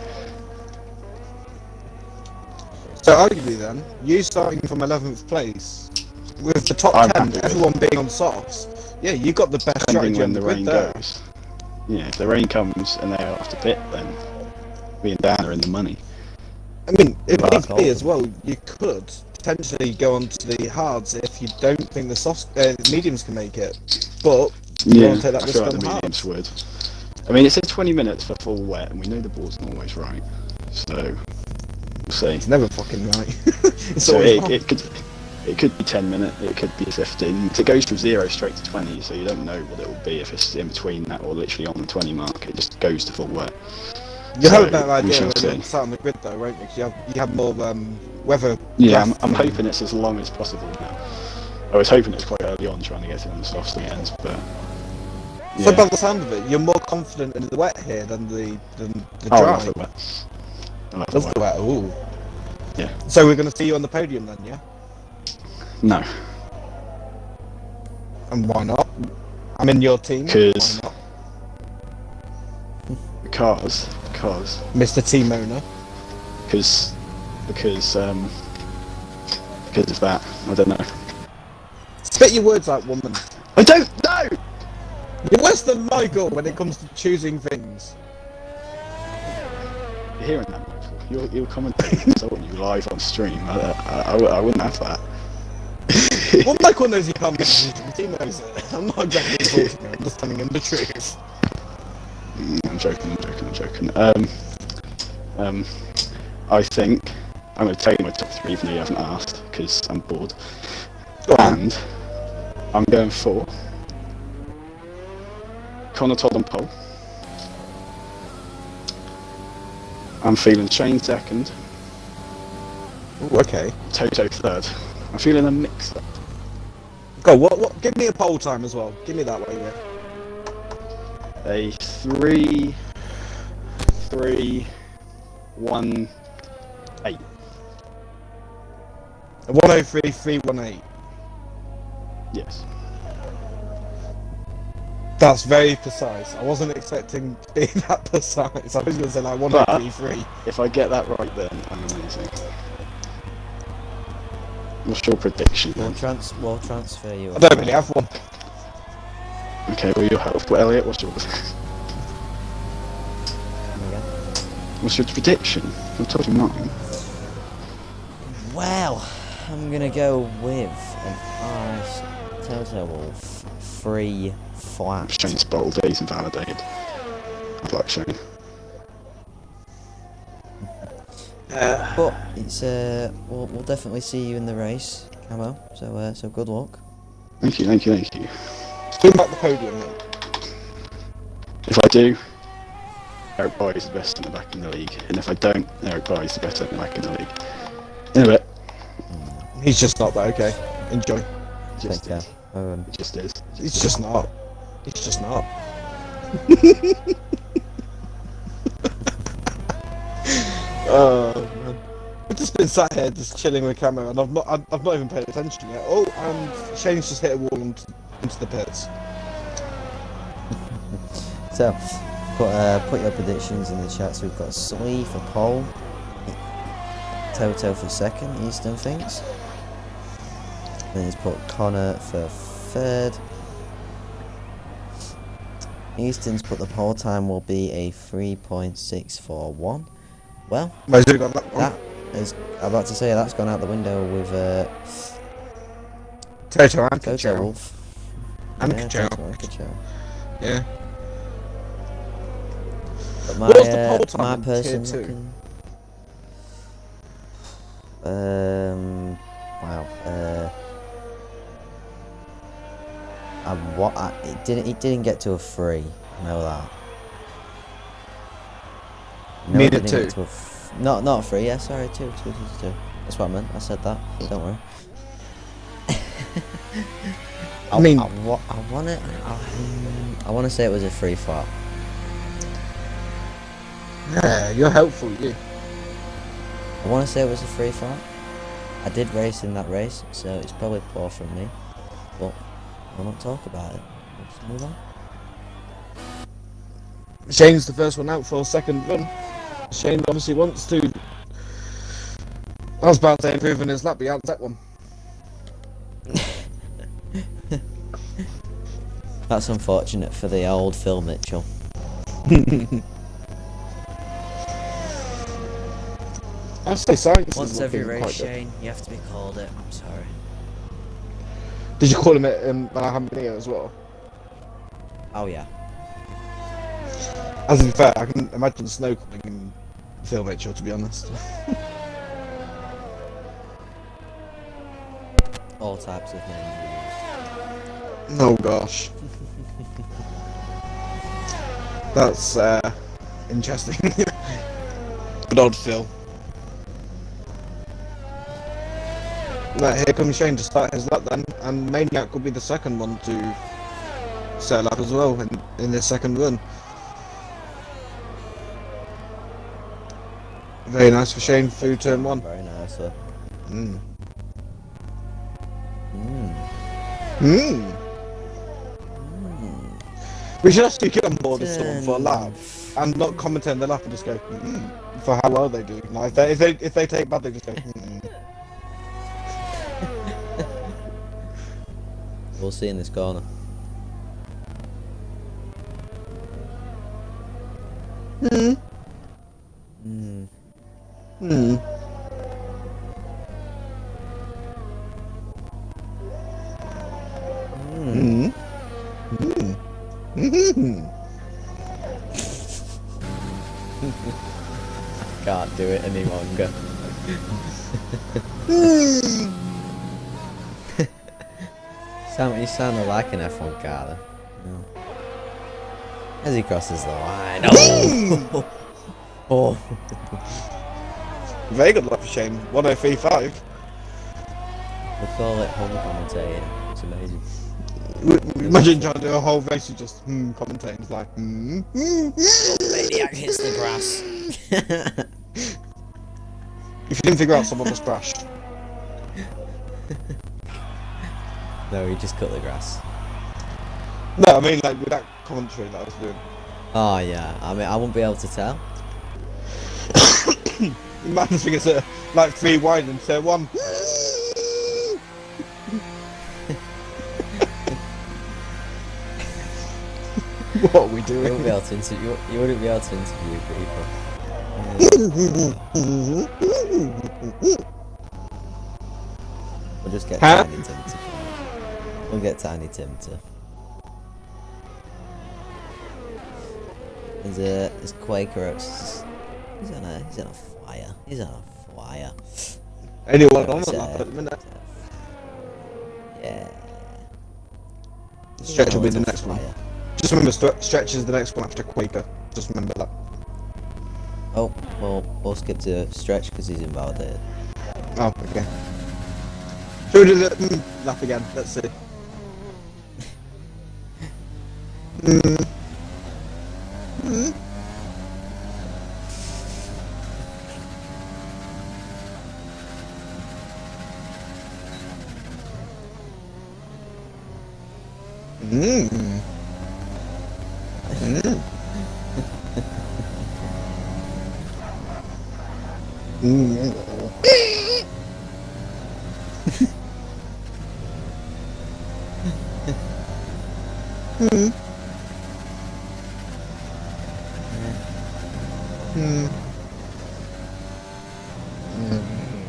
So arguably then, you starting from 11th place, with the top I'm 10, happy with everyone being on softs, yeah, you got the best Depending strategy when on the the rain grid there. goes. Yeah, if the rain comes and they have to pit, then me and Dan are in the money. I mean, if Well, that's need be as awesome. well, you could potentially go on to the hards if you don't think the mediums can make it. But you Yeah, want to take that I risk feel like on the the mediums hards. would. I mean, it says 20 minutes for full wet, and we know the board's not always right. So, we'll see. It's never fucking right. It's So always wrong. it could be 10 minutes, it could be 15. It goes from 0 straight to 20, so you don't know what it will be if it's in between that or literally on the 20 mark. It just goes to full wet. You So, have a better we idea shall when see. you're sat on the grid though, won't you? 'Cause you have more weather. Yeah, graph I'm than- hoping it's as long as possible now. I was hoping it was quite early on trying to get it on the softs again, but So yeah. by the sound of it, you're more confident in the wet here than the I dry. love the wet. I love the Love the wet. wet. Ooh. Yeah. So we're going to see you on the podium then, yeah? No, And why not? I'm in your team. 'Cause- Why not? because Mr. Team owner. because of that. I don't know. Spit your words out, woman. I don't know. You're worse than Michael when it comes to choosing things. You're hearing that, Michael? You're commentating. I want you live on stream. I wouldn't have that. Well, Michael knows he can't make decisions. He knows it. I'm not exactly insulting him. I'm just telling him the truth. I'm joking. I think I'm going to tell you my top 3 even though you haven't asked because I'm bored. Go on. And I'm going for Connor Todd on pole. I'm feeling Shane second, Ooh, okay. Toto third. I'm feeling a mix-up. Go. What? Give me a poll time as well. Give me that way, yeah. A 3, 1, 8. A 103, 318. Yes. That's very precise. I wasn't expecting to be that precise. I was going to say like 1033. If I get that right, then I'm amazing. What's your prediction? We'll Then? transfer you. I don't really have one. Okay, well, your health. Well, Elliot, what's yours? What's your prediction? I told you mine. Well, I'm gonna go with an RS total of 3 flat. Shane's bold. He's invalidated. I'd like Shane. But it's we'll definitely see you in the race, Camo. So good luck. Thank you. Talk about the podium, mate. If I do, Eric Boy is the best centre back in the league, and if I don't, Eric Boy is the best centre back in the league. In a bit. He's just not that okay. Enjoy. Take care. It just is. He's just not. He's just not. Oh man. I've just been sat here just chilling with camera and I've not even paid attention yet. Oh, and Shane's just hit a wall into the pits. So, put your predictions in the chat. So we've got Slee for pole, Toto for second, Easton thinks. Then he's put Connor for third. Easton's put the pole time will be a 3.641. Well, Where's he got that one? that is, I'm about to say that's gone out the window with Toto and Toto Kachow. Wolf. And Yeah, Kachow. Toto and Kachow. Yeah. But What was the pole time my in person tier 2? looking, wow. It didn't get to a 3. I know that. No, Me it did didn't too. get to a not a 3. Yeah, sorry, two. That's what I meant. I said that. Don't worry. I mean- I want to say it was a 3 flat. Yeah, you're helpful, you. I want to say it was a 3 flat. I did race in that race, so it's probably poor from me. But we'll not talk about it. We'll just move on. Shane's the first one out for a second run. Shane obviously wants to. I was about to say improve in his lap, but he had that one. That's unfortunate for the old Phil Mitchell. I'd say science. Once is every looking race, quite good. Shane, you have to be called it. I'm sorry. Did you call him it when I haven't been here as well? Oh yeah. As in fair, I can imagine snow coming in Phil Mitchell, to be honest. All types of names. Oh gosh. That's interesting. Good old Phil. Right, here comes Shane to start his lap then, and Maniac will be the second one to set a lap as well in his second run. Very nice for Shane through turn one. Very nice. Sir. Mm. Mm. Mm. We should actually get on board with someone for a lap and not commentate on the lap and just go for how well they do. Like if they take bad, they just go. We'll see in this corner. Mm. Mm. Mm. Mm. Mm. Mm. Can't do it any longer. You sound like an F1 car then. No. As he crosses the line. Oh! Oh! Very good luck for Shane. 103.5. We call it home commentating. It's amazing. Imagine trying to do a whole race of just commentating. It's like Maniac hits the grass. If you didn't figure out, someone was crashed. No, he just cut the grass. No, I mean like with that commentary that I was doing. Oh yeah, I mean I won't be able to tell. Imagine it's like 3 wide and turn 1. What are we doing? You wouldn't be able to interview. You wouldn't be able to interview people. We'll just get Huh? Tiny Tim to. We'll get Tiny Tim to. There's Quaker. He's on a flyer. He's on a flyer. Anyone on the lap at the minute? Yeah. Stretch will be the He's on a next one. flyer. Just remember, Stretch is the next one after Quaker. Just remember that. Oh, well, we'll skip to Stretch because he's invalidated. Oh, okay. Should we do the lap again? Let's see.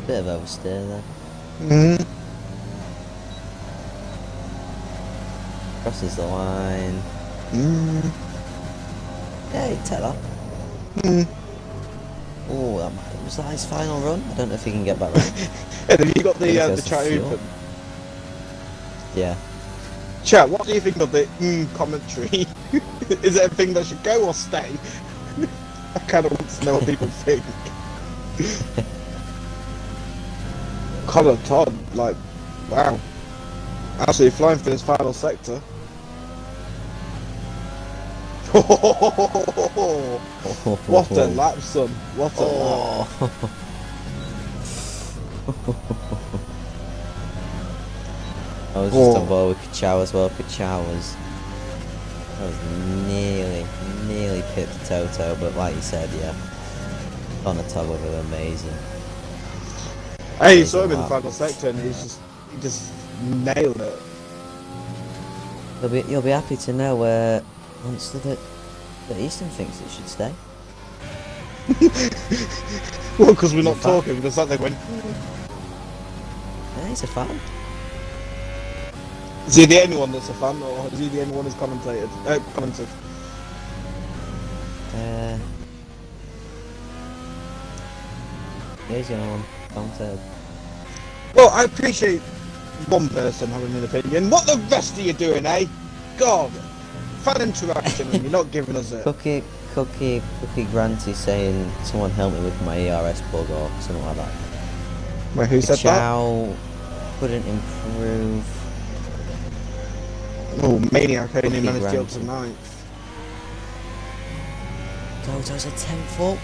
Bit of oversteer there. Crosses the line. Yeah, he'd take that. Oh, was that his final run? I don't know if he can get back right. Hey, have you got the Because chat of fuel. open? Yeah. Chat, what do you think of the commentary? Is it a thing that should go or stay? I kind of want to know what people think. Connor Todd, like, wow. Absolutely flying for this final sector. What a lap, son. What a lap. I was just on board with Kachow as well. Kachow was... That was nearly hit to Toto, but like you said, yeah, on the top of it, amazing. Hey, you saw him in the lap. final sector, and he just nailed it. You'll be happy to know Munster that Easton thinks it should stay. Well, because we're not He's a fan. talking, because like they went. Yeah, he's a fan. Is he the only one that's a fan, or is he the only one who's commented? Yeah, he's the only one. Commented. Well, I appreciate one person having an opinion. What the rest of you doing, eh? God, fan interaction, and you're not giving us it. Cookie Granty saying, "Someone help me with my ERS bug" or something like that. Wait, who said that? Chow couldn't improve. Oh, Maniac only Cookie managed to get up Granty. to 9th. Toto's a 10th up.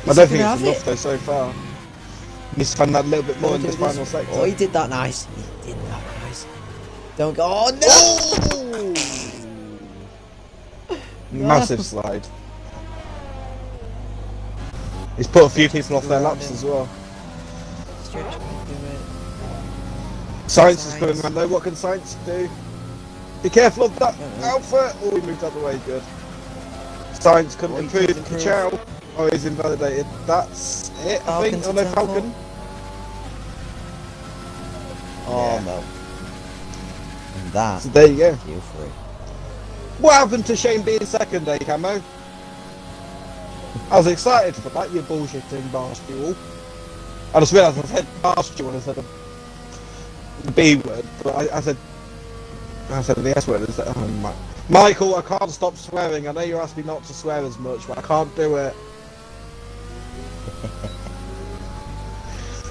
I don't think it's enough though so far. He needs to find that a little bit more in this final sector. Oh, he did that nice. He did that nice. Don't go. Oh no! Massive slide. He's put a few people off their laps as well. Stretch can do it. Science is coming around though. What can Science do? Be careful of that Alpha! Oh, he moved out the way, good. Science couldn't improve. Ciao. Oh, he's invalidated. That's it, I think. Falcon's Oh no, a 10th Falcon. up. Oh Yeah. no. And that. So there you go. You free. What happened to Shane being second, eh, Camo? I was excited for that, you bullshitting barstool. I just realised I said barstool instead of the B word, but I said the S word instead. Oh, Michael, I can't stop swearing. I know you asked me not to swear as much, but I can't do it.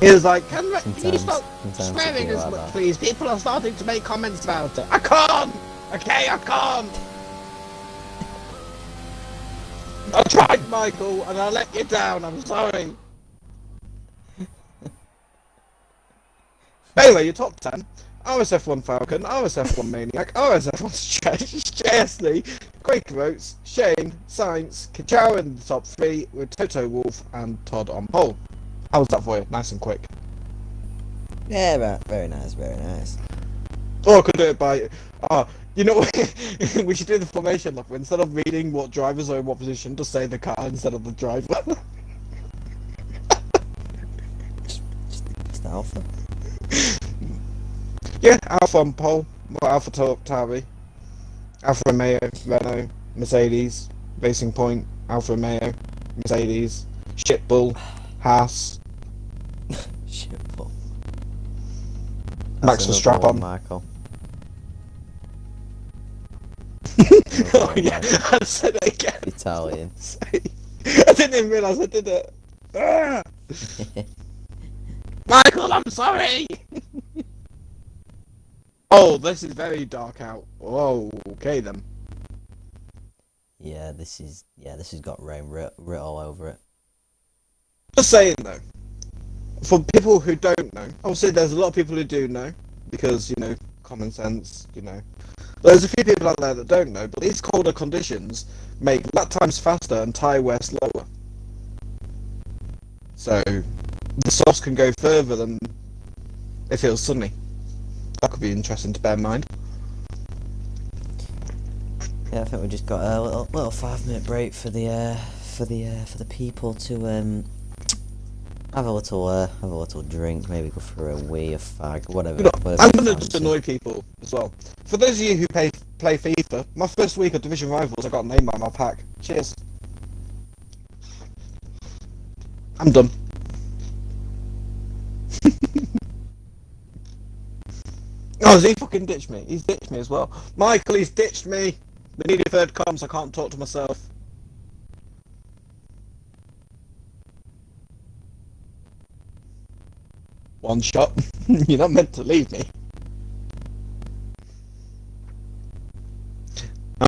He was like, can you stop sometimes swearing you feel as like much, that. please? People are starting to make comments about it. I can't! Okay, I can't! I tried, Michael, and I let you down. I'm sorry. Anyway, your top 10. RSF1 Falcon, RSF1 Maniac, RSF1 JSD, Quaker Oats, Shane, Science, Kachow in the top 3, with Toto Wolf and Todd on pole. How was that for you? Nice and quick. Yeah, right. Very nice, very nice. Or I could do it by... you know what? We should do the formation look. Instead of reading what drivers are in what position, just say the car instead of the driver. Just Alpha. Yeah, Alpha on pole, Alpha Tauri, Alpha Romeo, Renault, Mercedes, Racing Point, Alfa Romeo, Mercedes, Shitbull, Haas, Shitbull. Max the strap on. Michael. Oh yeah, I said it again. Italian. I didn't even realise I did it. Ah! Michael, I'm sorry! Oh, this is very dark out. Oh, okay then. Yeah, this has got rain writ all over it. Just saying though, for people who don't know, obviously there's a lot of people who do know, because, you know, common sense, you know. There's a few people out there that don't know, but these colder conditions make lap times faster and tyre wear slower. So, the softs can go further than if it was sunny. That could be interesting to bear in mind. Yeah, I think we just got a little 5-minute break for the people to have a little drink, maybe go for a wee, a fag, whatever. You know, whatever I'm you going to just fancy. annoy people as well. For those of you who play FIFA, my first week of Division Rivals, I got a name on my pack. Cheers. I'm done. Oh, has he fucking ditched me? He's ditched me as well. Michael, he's ditched me. We need a third comms, I can't talk to myself. One shot. You're not meant to leave me.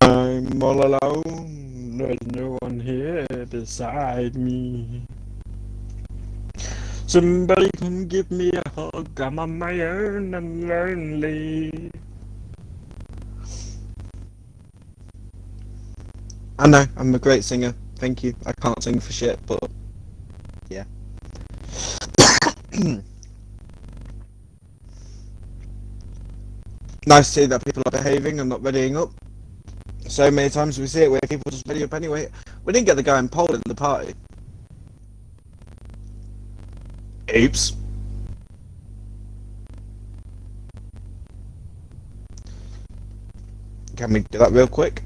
I'm all alone. There's no one here beside me. Somebody come give me a hug. I'm on my own and lonely. I know, I'm a great singer. Thank you. I can't sing for shit, but yeah. Nice to see that people are behaving and not readying up. So many times we see it where people just ready up anyway. We didn't get the guy in pole in the party. Oops. Can we do that real quick?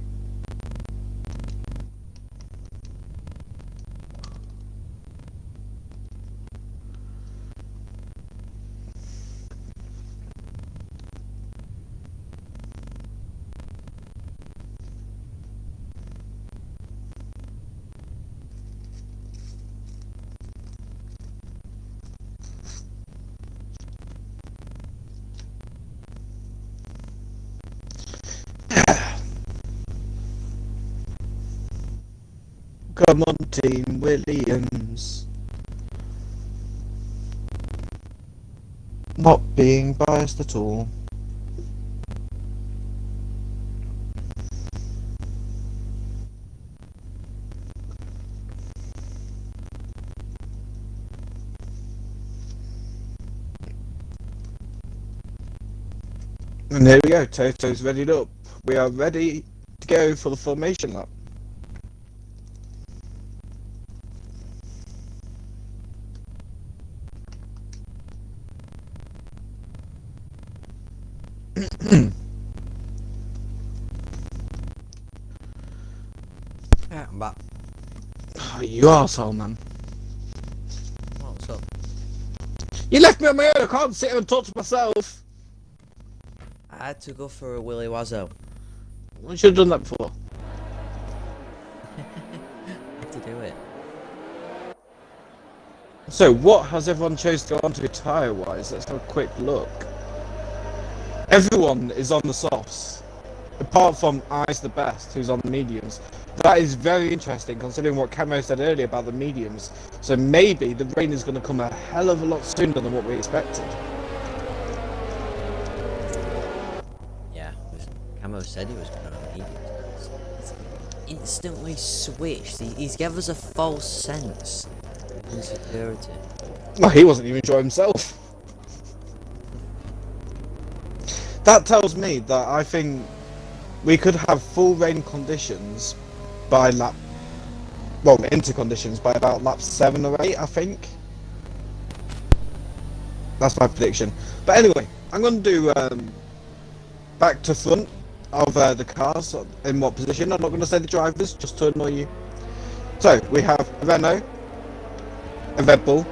Come on, Team Williams. Not being biased at all. And here we go, Toto's readied up. We are ready to go for the formation lap. Yeah, I'm back. Oh, you arsehole, man. What's up? You left me on my own, I can't sit here and talk to myself. I had to go for a Willy Wazzo. We should have done that before. I had to do it. So, what has everyone chose to go on to tyre-wise? Let's have a quick look. Everyone is on the softs, apart from Ice the Best, who's on the mediums. That is very interesting, considering what Camo said earlier about the mediums. So maybe the rain is going to come a hell of a lot sooner than what we expected. Yeah, Camo said he was going to need it. He's instantly switched. He's given us a false sense of insecurity. Well, he wasn't even sure himself. That tells me that I think we could have full rain conditions by lap, well, winter conditions by about lap 7 or 8, I think. That's my prediction. But anyway, I'm going to do back to front of the cars, in what position. I'm not going to say the drivers, just to annoy you. So, we have a Renault, a Red Bull,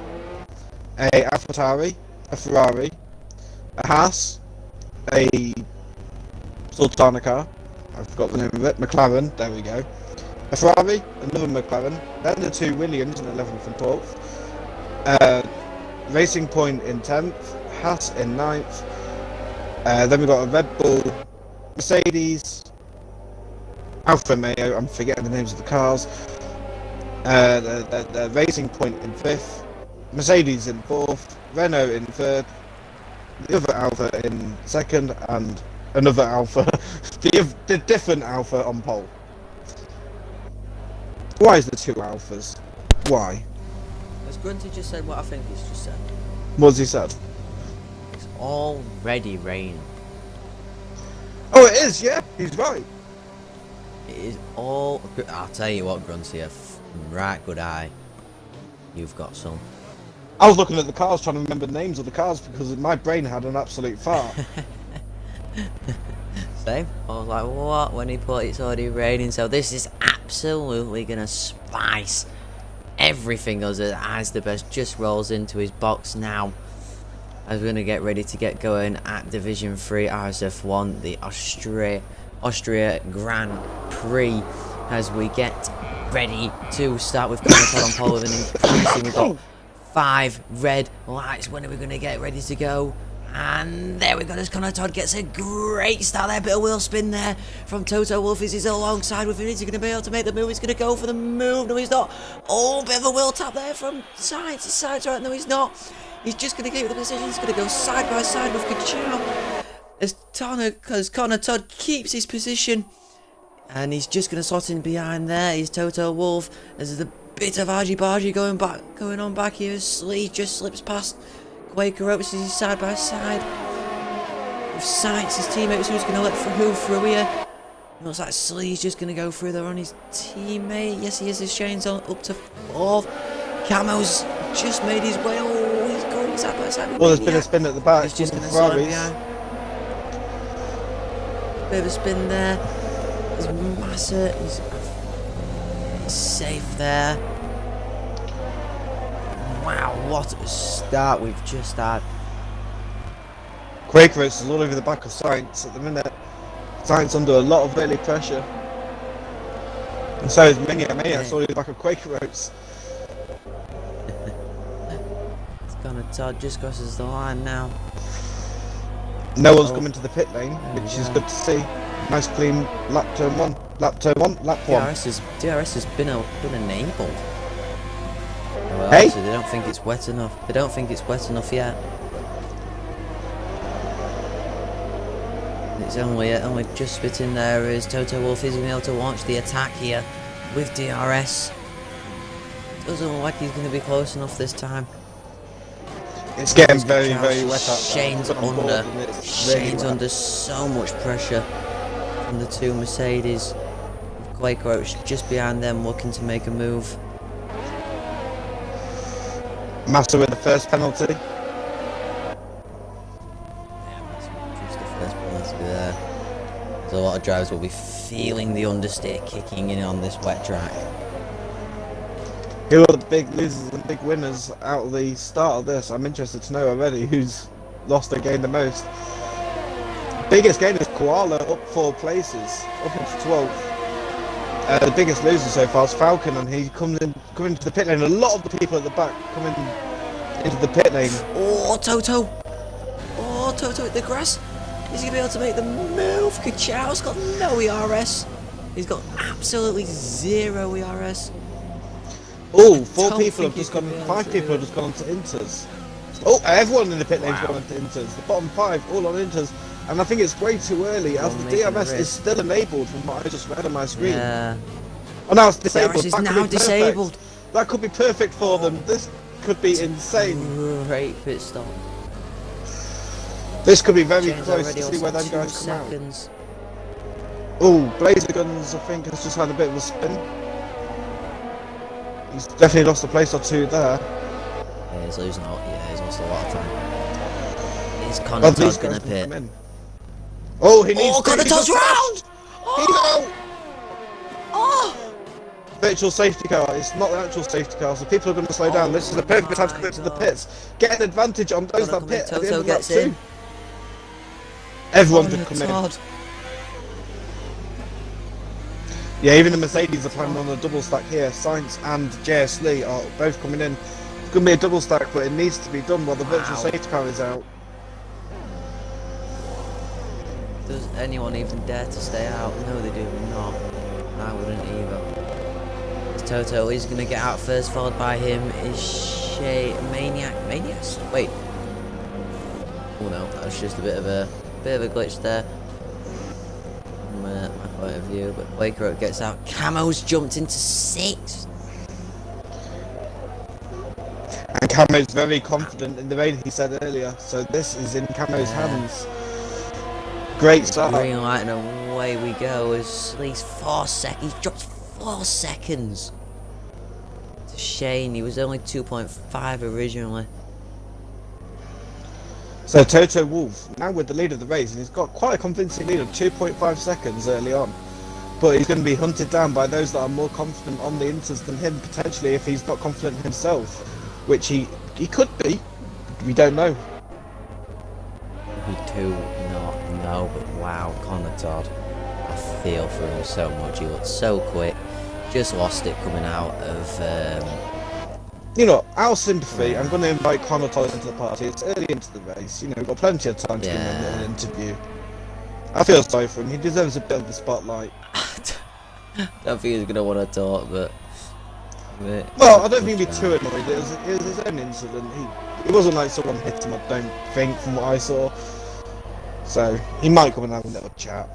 a AlphaTauri, a Ferrari, a Haas, a Sultana car, I forgot the name of it, McLaren, there we go. A Ferrari, another McLaren, then the two Williams in 11th and 12th. Racing Point in 10th, Haas in 9th. Then we've got a Red Bull, Mercedes, Alfa Romeo, I'm forgetting the names of the cars. The Racing Point in 5th, Mercedes in 4th, Renault in 3rd, the other Alpha in 2nd, and another Alpha, the different Alpha on pole. Why is there two Alphas? Why? As Grunty just said what I think he's just said. What's he said? It's already raining. Oh, it is, yeah, he's right. It is all... I'll tell you what, Grunty, a right good eye. You've got some. I was looking at the cars trying to remember the names of the cars because my brain had an absolute fart. Same. I was like, what? When he put it's already raining, so this is absolutely gonna spice everything as Eyes the Best just rolls into his box now. As we're gonna get ready to get going at Division 3 RSF1, the Austria Grand Prix, as we get ready to start with Connor on pole with an increasing. We've got 5 red lights. When are we going to get ready to go? And there we go, as Connor Todd gets a great start there. Bit of wheel spin there from Toto Wolff. Is he alongside with him? Is he going to be able to make the move? He's going to go for the move. No, he's not. Oh, bit of a wheel tap there from side to side. Right, no, he's not. He's just going to keep the position. He's going to go side by side with Kachow. As Connor Todd keeps his position. And he's just going to slot in behind there. He's Toto Wolff. There's a bit of argy-bargy going on back here. Slee just slips past Quaker Oats as he's side by side with Sykes, his teammate, who's going to let through here. It looks like Slee's just going to go through there on his teammate. Yes, he is. His Shane's on up to 4th. Camo's just made his way. Oh, he's going side by side with Well, there's been a spin at the back. He's just going to slide behind. Bit of a spin there. There's Massa. He's safe there. Wow, what a start we've just had. Quaker Oats is all over the back of Science at the minute. Science under a lot of early pressure. And so is Maniac's all over the back of Quaker Oats. It's gonna Todd just crosses the line now. No one's coming to the pit lane, which is good to see. Nice clean lap turn 1. Lap 1. DRS has been enabled. Well, Hey? so they don't think it's wet enough. They don't think it's wet enough yet. It's only just spit in there as Toto Wolff is going to be able to launch the attack here with DRS. Doesn't look like he's going to be close enough this time. It's getting very, very wet out there. Shane's under so much pressure from the two Mercedes. Quaker Oats just behind them looking to make a move. Massa with the first penalty. There's a lot of drivers will be feeling the understeer kicking in on this wet track. Who are the big losers and big winners out of the start of this? I'm interested to know already who's lost or gained the most. Biggest gain is Koala, up 4 places, up into 12th. The biggest loser so far is Falcon, and he coming into the pit lane. A lot of the people at the back coming into the pit lane. Oh, Toto! Oh, Toto at the grass. Is he going to be able to make the move? Kachow's got no ERS. He's got absolutely 0 ERS. Oh, 4 people have just gone. 5 people have just gone onto Inters. Oh, everyone in the pit lane's gone onto Inters. The bottom 5 all on Inters, and I think it's way too early as the DRS is still enabled from what I just read on my screen. Yeah. Oh, now it's disabled. DRS is now disabled. That could be perfect for them. This could be insane. Great pit stop. This could be very James close already to see where them guys come seconds. out. Oh, Blazer Guns, I think, has just had a bit of a spin. He's definitely lost a place or 2 there. Yeah, he's losing a lot. Yeah, he's lost a lot of time. Is Connor Todd going to pit? Oh, he needs to. Connor Todd's round! He's out! Oh! Virtual safety car. It's not the actual safety car, so people are going to slow down. This is the perfect time to come into the pits. Get an advantage on those that pit at the end of lap 2. Everyone could come in. Yeah, even the Mercedes are planning on a double stack here. Sainz and JS Lee are both coming in. It's going to be a double stack, but it needs to be done while the virtual safety car is out. Does anyone even dare to stay out? No, they do not. I wouldn't either. Toto is going to get out first, followed by him is Maniac. Wait. Oh no, that was just a bit of a glitch there. From my point of view, but Quaker gets out. Camo's jumped into 6th. And Camo's very confident in the rain, he said earlier. So this is in Camo's hands. Great start. Green light and away we go. As at least 4 seconds. He's dropped 4 seconds. To Shane, he was only 2.5 originally. So Toto Wolff now with the lead of the race, and he's got quite a convincing lead of 2.5 seconds early on. But he's going to be hunted down by those that are more confident on the Inters than him, potentially, if he's not confident himself, which he could be. We don't know. We do not know, but wow, Connor Todd, I feel for him so much. He looked so quick, just lost it coming out of. You know, our sympathy, I'm going to invite Connor Todd into the party. It's early into the race, you know, we've got plenty of time to give him a little interview. I feel sorry for him, he deserves a bit of the spotlight. Don't think he's going to want to talk, but. Well, I don't think he'd be too annoyed. It was his own incident. It wasn't like someone hit him, I don't think, from what I saw. So, he might come and have a little chat.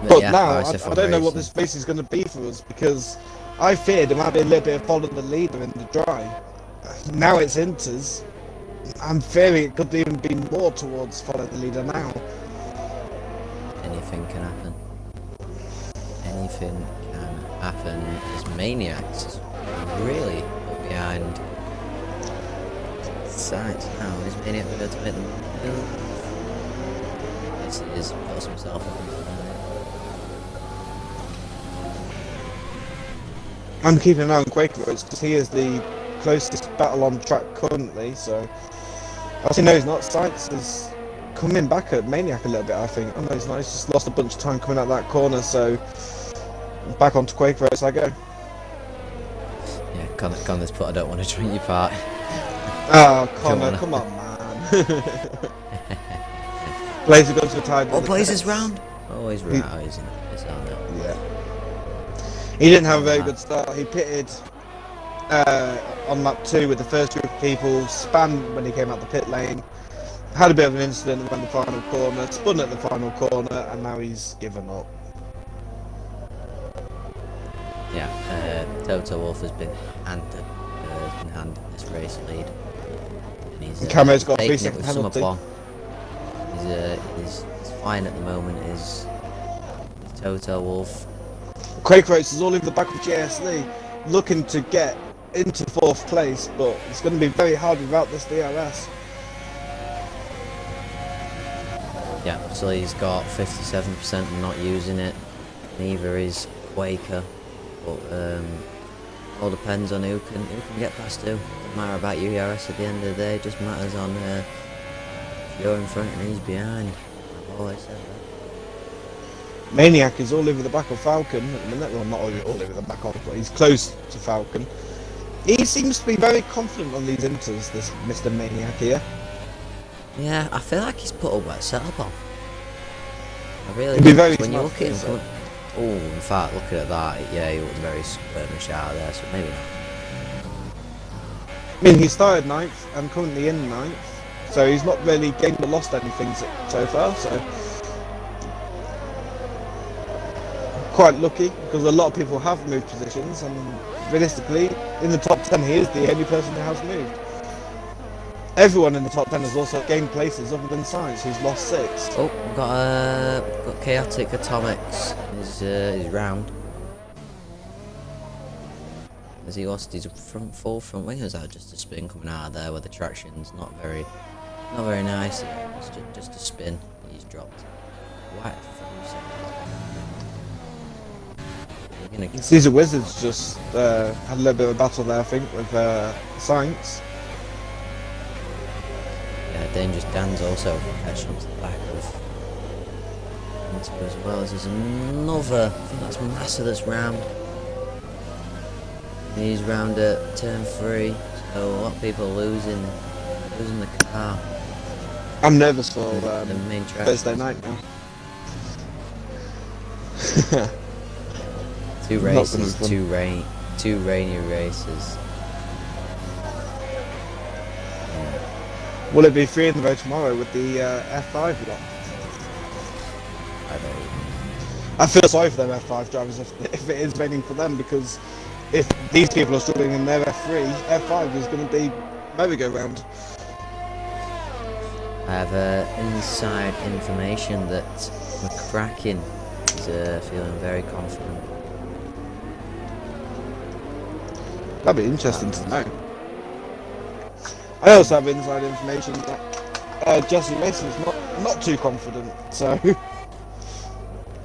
But yeah, now, RSF1 I don't know what Racing. this race is going to be for us, because I feared it might be a little bit of following the leader in the dry. Now it's Inters. I'm fearing it could even be more towards follow the leader now. Anything can happen. Anything can happen. As Maniacs really put behind sides now. Is Maniac going to make the move? Yes, he is. Puts himself up. I'm keeping an eye on Quaker Roads because he is the closest battle on track currently, so as he knows not, Science is coming back at Maniac a little bit, I think. Oh no, he's not, he's just lost a bunch of time coming out that corner, so back onto Quaker Roads I go. Yeah, Connor's put I don't want to drink your part. Oh, Connor, come on, man. Blazer goes to the tide. Oh, Blazer's round. Oh, he's round. He's on now. Yeah. He didn't have a very good start. He pitted on lap 2 with the first group of people, span when he came out the pit lane, had a bit of an incident around the final corner, spun at the final corner, and now he's given up. Yeah, Toto Wolff has been handed this race lead. And he's Camo's got a taking 3-second it with some penalty. aplomb. He's flying at the moment is Toto Wolff. Quake Race is all over the back of JSL, looking to get into 4th place, but it's going to be very hard without this DRS. Yeah, so he's got 57% and not using it. Neither is Quaker. But all depends on who can get past who. Doesn't matter about you, RS. At the end of the day, it just matters on if you're in front and he's behind. I've always said that. Maniac is all over the back of Falcon at the minute. Well, not all over the back of, but he's close to Falcon. He seems to be very confident on these inters, this Mr. Maniac here. Yeah, I feel like he's put a wet setup on. I really He'd be do. very When you smart look to at do him, so. oh, in fact, looking at that, yeah, he looked very squirmish out there, so maybe not. I mean, he started 9th and currently in 9th, so he's not really gained or lost anything so far, so quite lucky, because a lot of people have moved positions, and realistically, in the top 10 he is the only person who has moved. Everyone in the top 10 has also gained places other than Science, who's lost 6. Oh, we've got Chaotic Atomics. He's round. Has he lost his full front wing? Or is that just a spin coming out of there where the traction's not very nice? It's just a spin that he's dropped. Right through. Caesar Wizards just had a little bit of a battle there, I think, with Science. Yeah, Dangerous Dan's also catching onto the back of into as well as there's another. I think that's Massa that's round. He's round at turn 3, so a lot of people losing the car. I'm nervous for The main track. Thursday night now. Two Not gonna races, be fun. two rainy races. Will it be 3 in the row tomorrow with the F5 lot? I don't know. I feel sorry for them F5 drivers if it is raining for them, because if these people are struggling in their F3, F5 is going to be merry-go-round. I have inside information that McCracken is feeling very confident. That'd be interesting to know. I also have inside information that Jesse Mason's not too confident, so...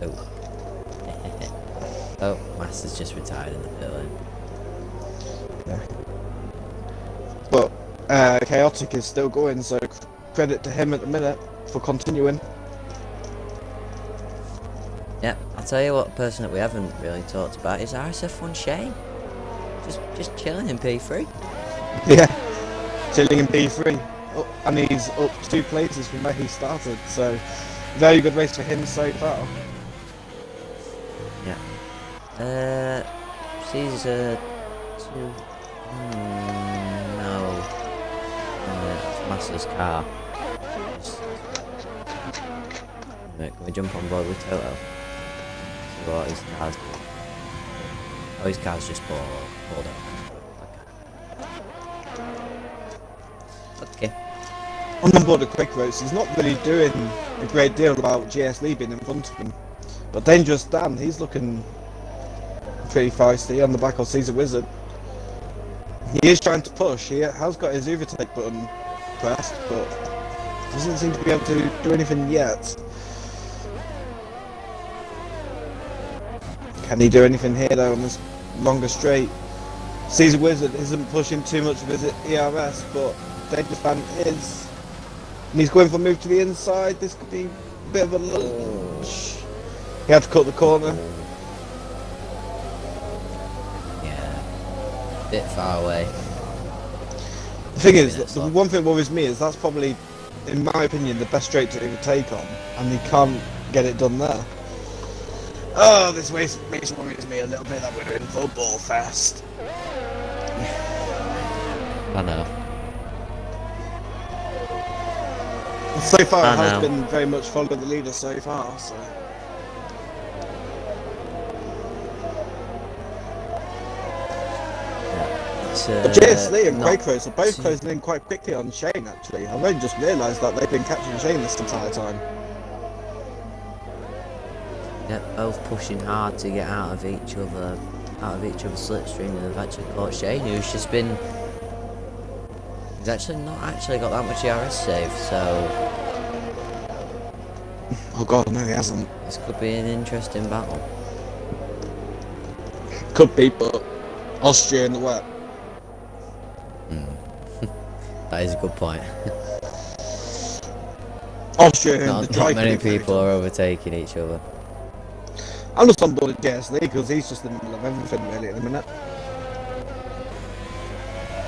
Oh. Oh, Master's just retired in the pit lane. Yeah. But Chaotic is still going, so credit to him at the minute for continuing. Yeah, I'll tell you what person that we haven't really talked about is RSF1 Shane. Just chilling in P3. Yeah, chilling in P3. Oh, and he's up 2 places from where he started, so very good race for him so far. Yeah. Caesar 2. No. It's Master's car. Can we jump on board with Toto? what his car's. Oh, his car's just pulled up. Okay. On board of quick race, he's not really doing a great deal about GSL being in front of him. But Dangerous Dan, he's looking pretty feisty on the back of Caesar Wizard. He is trying to push. He has got his overtake button pressed, but doesn't seem to be able to do anything yet. Can he do anything here though on this longer straight? Caesar Wizard isn't pushing too much of his ERS, but Dangerous Dan is. And he's going for a move to the inside. This could be a bit of a lunge. He had to cut the corner. Yeah. Bit far away. The thing is, the one thing that worries me is that's probably, in my opinion, the best straight to overtake on, and he can't get it done there. Oh, this race worries me a little bit that we're in football fest. I know. So far, I it has know. been very much follow the leader so far. So. But JSL and Quakos are both closing in quite quickly on Shane, actually. I've only just realised that they've been catching Shane this entire time. Yeah, both pushing hard to get out of each other's slipstream, and they've actually caught Shane, who's just been. He's actually not actually got that much ERS save, so. Oh god, no, he hasn't. This could be an interesting battle. Could be, but Austria in the wet. That is a good point. Austria in Not the dry. many people are overtaking each other. I'm just on board with JSL because he's just in the middle of everything really at the minute.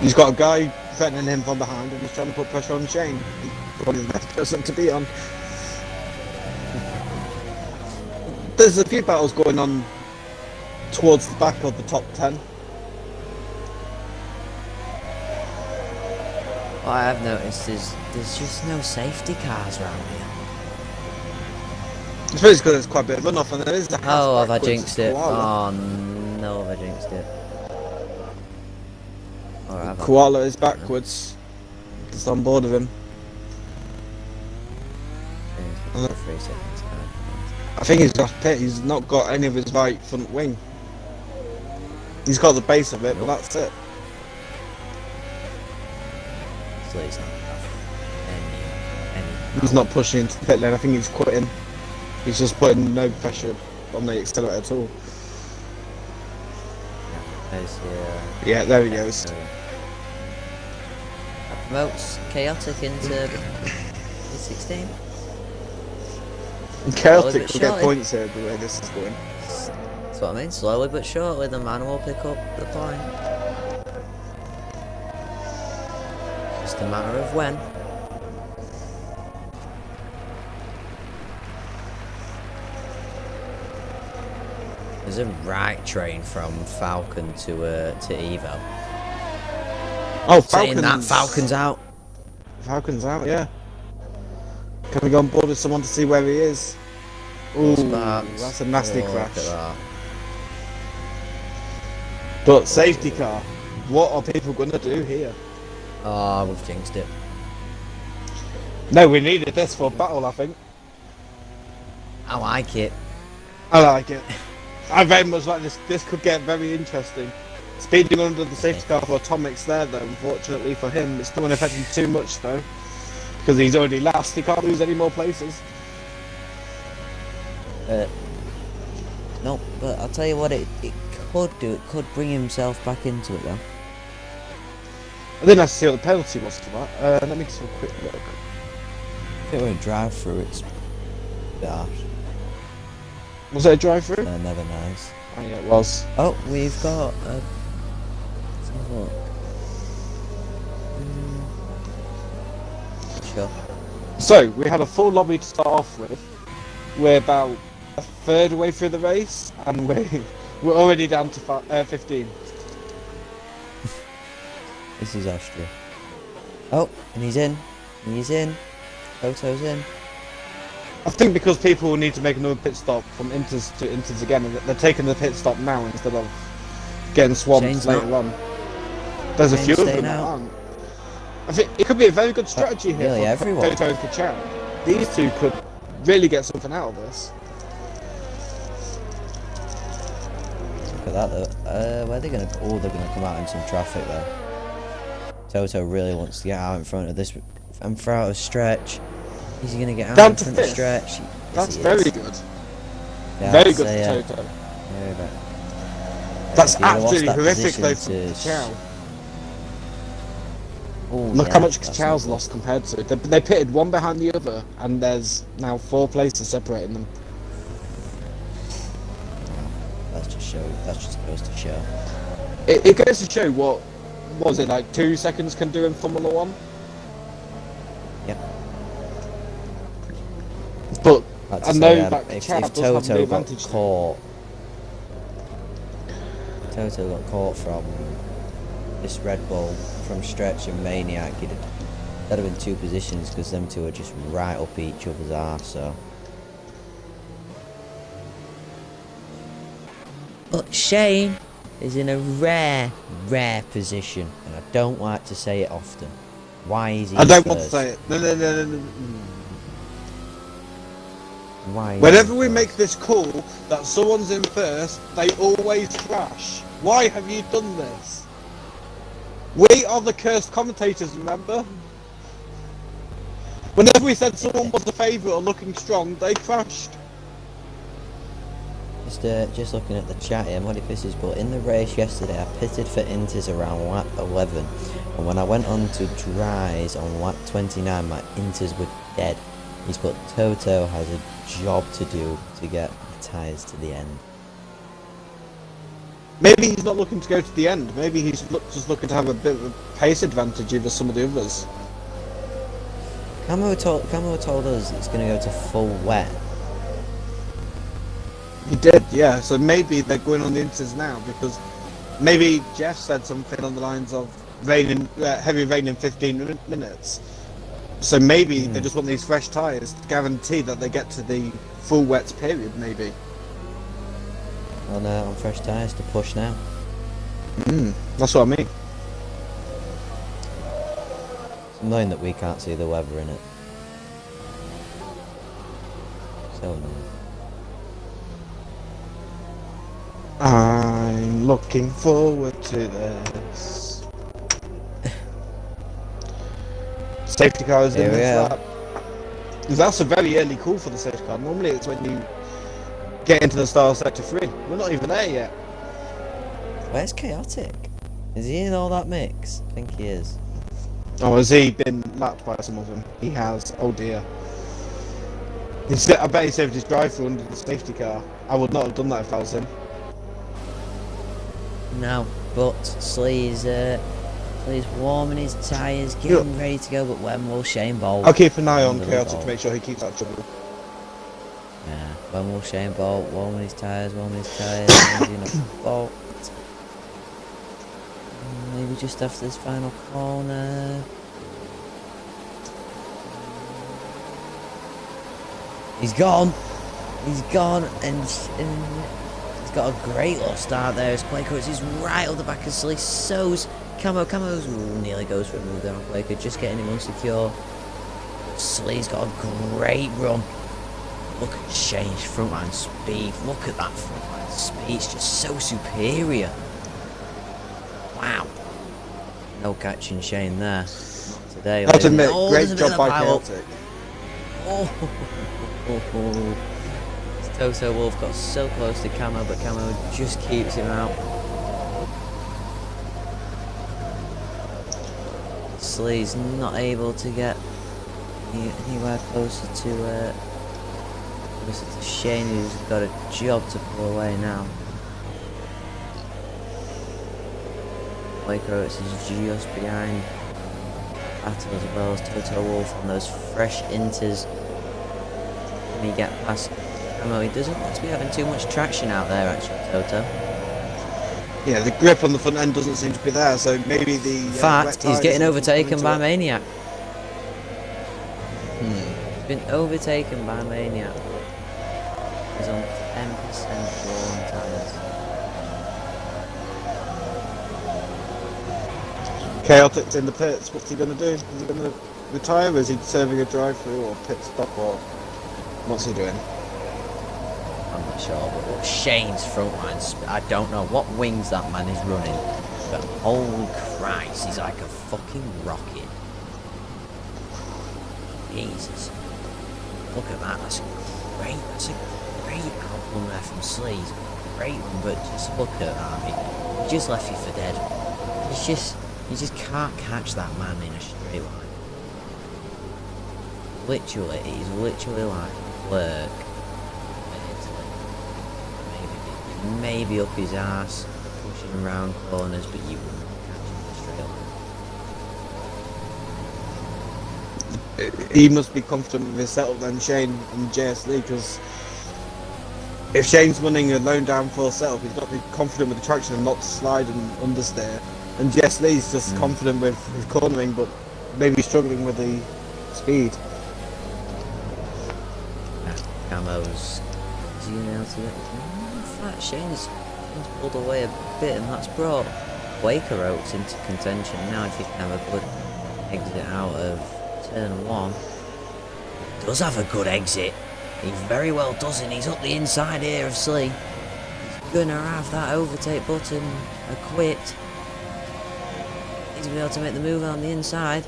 He's got a guy threatening him from behind and he's trying to put pressure on Shane. He's probably the best person to be on. There's a few battles going on towards the back of the top 10. What I have noticed is there's just no safety cars around here. I suppose because it's quite a bit of runoff and there is a Oh, have I backwards jinxed it? koala. Oh no, have I jinxed it? Or have I? Koala is backwards. Just on board with him. For 3 seconds. I think he's off pit. He's not got any of his right front wing. He's got the base of it, but that's it. So he's not any. He's not pushing into the pit lane. I think he's quitting. He's just putting no pressure on the accelerator at all. There's Yeah, there he goes. that promotes chaotic into 16. Celtic bit will get shorty. points here the way this is going. That's what I mean. Slowly but surely, the man will pick up the point. Just a matter of when. There's a right train from Falcon to Evo. Oh, Saying that, Falcon's out. Falcon's out, yeah. Can we go on board with someone to see where he is? Ooh, Sparks. that's a nasty Oh, look crash. at that. But safety car, what are people going to do here? Oh, we've jinxed it. No, we needed this for a battle, I think. I like it. I like it. I very much like this. This could get very interesting. Speeding under the safety car for Atomics there, though, unfortunately for him. It's not going to affect him too much, though. Because he's already last. He can't lose any more places. No, but I'll tell you what it could do. It could bring himself back into it, though. I didn't have to see what the penalty was for that. Let me just have a quick look. If it were a drive-through, it's a bit harsh. Was it a drive-through? Never nice. Oh, yeah, it was. Oh, we've got a... Let's have a look. Sure. So, we had a full lobby to start off with. We're about a third way through the race, and we're already down to 15. This is Austria. Oh, and he's in. And he's in. Photo's in. I think because people will need to make another pit stop from Inters to Inters again, and they're taking the pit stop now instead of getting swamped Shane's later not- on. There's a Shane's few of staying them that out. aren't. I think it could be a very good strategy here Nearly for everyone. Toto and Kachow. These two could really get something out of this. Look at that though. Where are they gonna? Oh, they're gonna come out in some traffic though. Toto really wants to get out in front of this and throw out a stretch. Is he gonna get out Down in to front of the fifth. stretch? Yes, That's he is. very good. Yeah, Very I'd good say, for Toto. very bad. That's If he'd have lost absolutely that horrific though position for to Kachow. Oh, Look yeah, how much that's Kachow's not lost compared to it. They pitted one behind the other, and there's now 4 places separating them. good. That's just show. That's just goes to show. It goes to show what was it like 2 seconds can do in Formula One. Yep. But I'd I say, know that if Kachow does have the Toto got advantage. caught, Toto got caught from this Red Bull from stretch and Maniac, that'd have been 2 positions because them two are just right up each other's arse. So, but Shane is in a rare position, and I don't like to say it often. Why is he? I don't want to first? say it. No. Why? is he Whenever we first? make this call that someone's in first, they always crash. Why have you done this? We are the cursed commentators, remember? Whenever we said someone was the favourite or looking strong, they crashed. Just looking at the chat here, Muddy Pisses, but in the race yesterday I pitted for Inters around lap 11, and when I went on to dries on lap 29 my Inters were dead. He's put Toto has a job to do to get the tyres to the end. Maybe he's not looking to go to the end. Maybe he's just looking to have a bit of a pace advantage over some of the others. Camo told us it's going to go to full wet. He did, yeah. So maybe they're going on the Inters now because maybe Jeff said something on the lines of heavy rain in 15 minutes. So maybe they just want these fresh tyres to guarantee that they get to the full wet period, maybe. On fresh tyres to push now. That's what I mean. It's annoying that we can't see the weather in it. So annoying. I'm looking forward to this. Safety car is in Here we this go. lap. That's a very early call for the safety car. Normally it's when you get into the start of sector 3. We're not even there yet. Where's Chaotic? Is he in all that mix? I think he is. Oh, has he been lapped by some of them? He has. Oh dear. I bet he saved his drive-through under the safety car. I would not have done that if I was him. No, but Slee's warming his tyres, getting ready to go, but when will Shane Bolt? I'll keep an eye on Under the Chaotic ball? to make sure he keeps out of trouble. Yeah, when will Shane Bolt warming his tyres, when's he not Bolt? Maybe just after this final corner. He's gone, and he's got a great little start there as Quaker is right on the back of Slee. So's Camo's nearly goes for a move there on Quaker, just getting him unsecure. Slee's got a great run. Look at Shane's frontline speed. Look at that frontline speed. It's just so superior. Wow. No catching Shane there. Not today. I have to admit, Oh, great there's a bit job of by pile. Chaotic. Oh. Toto Wolf got so close to Camo, but Camo just keeps him out. Slee's not able to get anywhere closer to Shane, who's got a job to pull away now. Waco is just behind Battle as well as Toto Wolf on those fresh inters. When he get past Camo, he doesn't want to be having too much traction out there actually, Toto. Yeah, the grip on the front end doesn't seem to be there, so maybe the. In fact, he's getting overtaken by me. Maniac. been overtaken by Maniac. He's on 10% worn tyres. Chaotic's in the pits. What's he going to do? Is he going to retire? Or is he serving a drive-through or pit stop? Or what's he doing? I'm not sure, but Shane's frontline, I don't know what wings that man is running, but holy Christ, he's like a fucking rocket. Jesus. Look at that, that's a great album there from Slee. He's a great one, but just look at that, he just left you for dead. You just can't catch that man in a straight line. Literally, he's literally like Clerk. Maybe up his ass, pushing around corners, but you wouldn't catch him straight line. He must be confident with his setup then, Shane and JSD, because if Shane's running a lone down full setup, he's got to be confident with the traction and not to slide and understeer. And JSD's just confident with his cornering, but maybe struggling with the speed. Camo's. Is he able to get? Shane's pulled away a bit, and that's brought Quaker Oats into contention. Now, if he can have a good exit out of turn 1, he does have a good exit. He very well does, and he's up the inside here of Slee. He's gonna have that overtake button equipped. He's gonna be able to make the move on the inside.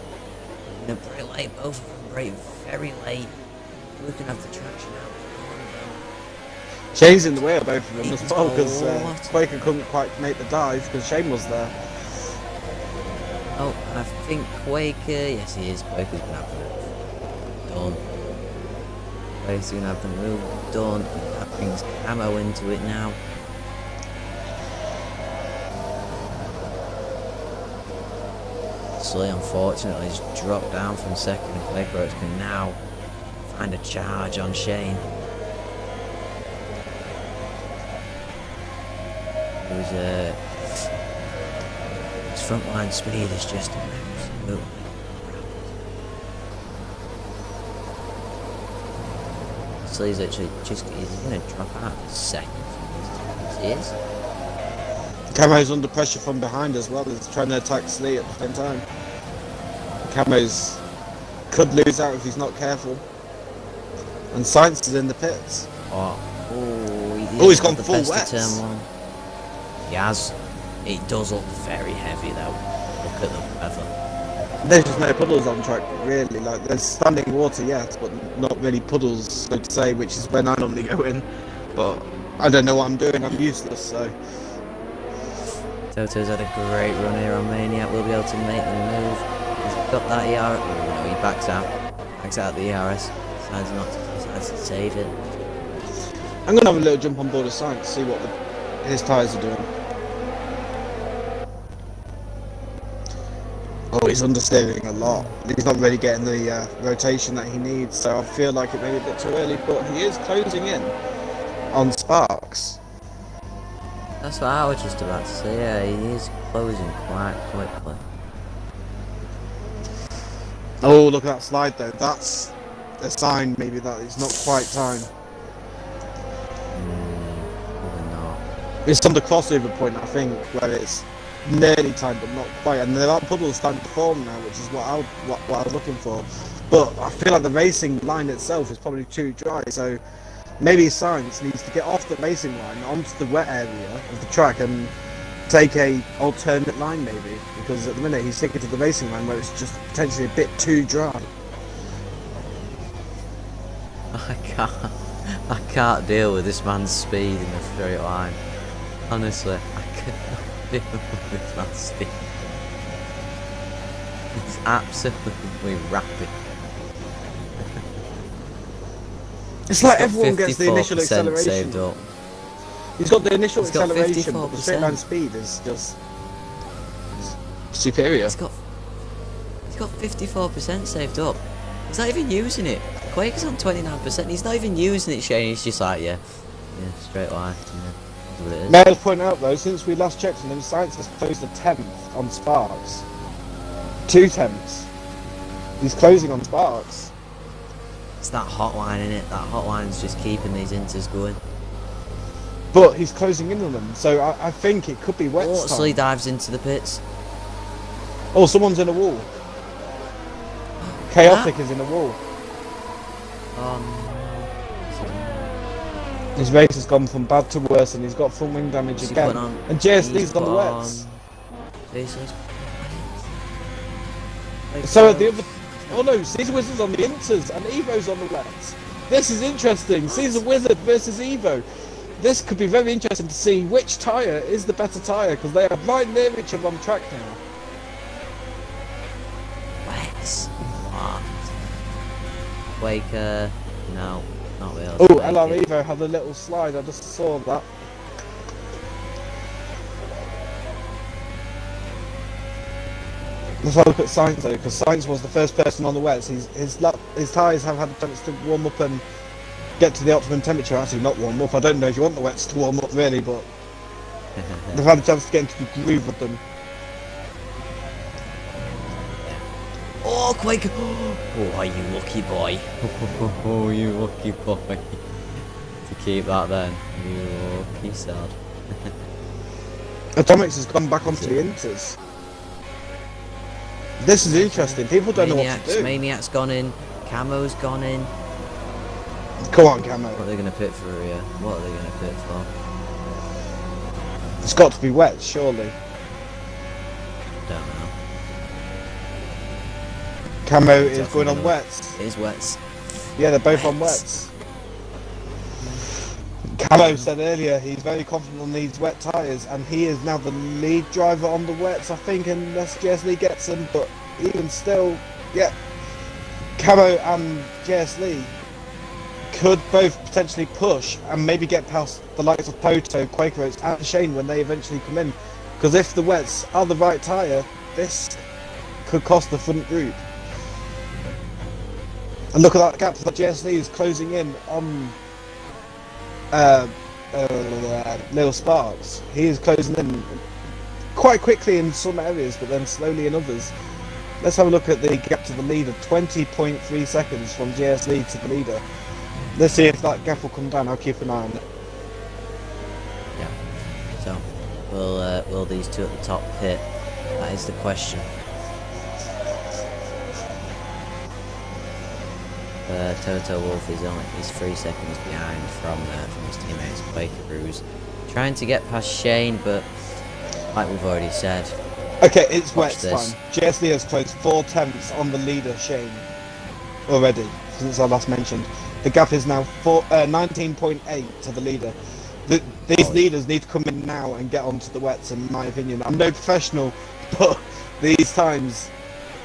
Gonna brake late, both of them brake very late. We can have the traction out. Shane's in the way of both of them as well, because Quaker couldn't quite make the dive because Shane was there. Oh, I think Quaker, yes he is, Quaker's gonna have the move done. Quaker's gonna have the move done, that brings Camo into it now. Slee unfortunately has dropped down from second, and Quaker can now find a charge on Shane. His frontline speed is just absolutely rapid. Slee's actually he's going to drop out in a second from these times. He is. Camo's under pressure from behind as well, he's trying to attack Slee at the same time. Camo's could lose out if he's not careful. And Science is in the pits. He's gone full wet. Turn 1. He has. It does look very heavy though. Look at the weather. There's just no puddles on track really, like there's standing water yes, but not really puddles so to say, which is when I normally go in. But I don't know what I'm doing, I'm useless, so. Toto's had a great run here on Maniac, we'll be able to make the move. He's got that ERS, oh no, he backs out the ERS, decides to save it. I'm going to have a little jump on board of Science, see what his tyres are doing. Oh, he's understeering a lot. He's not really getting the rotation that he needs, so I feel like it may be a bit too early, but he is closing in on Sparks. That's what I was just about to say, yeah, he is closing quite quickly. Oh, look at that slide though, that's a sign maybe that it's not quite time. Probably not. It's on the crossover point, I think, where it's nearly time but not quite, and there are puddles starting to form now, which is what I was looking for. But I feel like the racing line itself is probably too dry, so maybe Science needs to get off the racing line onto the wet area of the track and take a alternate line maybe, because at the minute he's sticking to the racing line where it's just potentially a bit too dry. I can't deal with this man's speed in a straight line. Honestly, I cannot deal with this man's speed. It's absolutely rapid. It's like everyone gets the initial acceleration. Saved up. He's got the initial acceleration, but the straight line speed is just superior. He's got 54% saved up. He's not even using it. Quake's on 29%. He's not even using it, Shane. He's just like, yeah, straight line. Yeah, that's what it is. May I point out though, since we last checked on him, Science has closed a 10th on Sparks. 2 tenths. He's closing on Sparks. It's that hotline, in it. That hotline's just keeping these inters going. But he's closing in on them, so I think it could be wet. Wortley dives into the pits. Oh, someone's in a wall. Chaotic is in a wall. His race has gone from bad to worse, and he's got full wing damage again. And JSD's on the wets. So at the other, oh no, Caesar Wizard's on the inters and Evo's on the wets. This is interesting. Caesar Wizard versus Evo. This could be very interesting to see which tyre is the better tyre, because they are right near each other on track now. Wets. What? Quaker. No, not really. Oh, LR Evo had a little slide. I just saw that. Let's have a look at Sainz though, because Sainz was the first person on the wets. His tyres have had a chance to warm up and get to the optimum temperature. Actually, not warm up. I don't know if you want the wets to warm up really, but they've had a chance to get into the groove with them. Oh, Quaker! Oh, you lucky boy! Oh, you lucky boy! To keep that then, you lucky sod. Atomics has gone back onto the inters. This is interesting. People don't know what to do. Maniac's gone in. Camo's gone in. Come on, Camo. What are they going to pit for here? What are they going to pit for? It's got to be wet, surely. Don't know. Camo is going on wets. It is wets. Yeah, they're both on wets. Camo said earlier he's very confident on these wet tyres, and he is now the lead driver on the wets, I think, unless JSL gets him. But even still, yeah, Camo and JSL could both potentially push and maybe get past the likes of Poto, Quaker Oats and Shane when they eventually come in. Because if the wets are the right tyre, this could cost the front group. And look at that gap that JSL is closing in on Lil Sparks. He is closing in quite quickly in some areas, but then slowly in others. Let's have a look at the gap to the leader. 20.3 seconds from JSL to the leader. Let's see if that gap will come down. I'll keep an eye on it. Yeah. So, will these two at the top pit? That is the question. Toto Wolff is 3 seconds behind from his teammates Quaker Cruz, trying to get past Shane, but like we've already said. Okay, it's wet time. This. JSL has closed 4 tenths on the leader Shane already since I last mentioned. The gap is now 19.8 to the leader. These leaders need to come in now and get onto the wets, in my opinion. I'm no professional, but these times,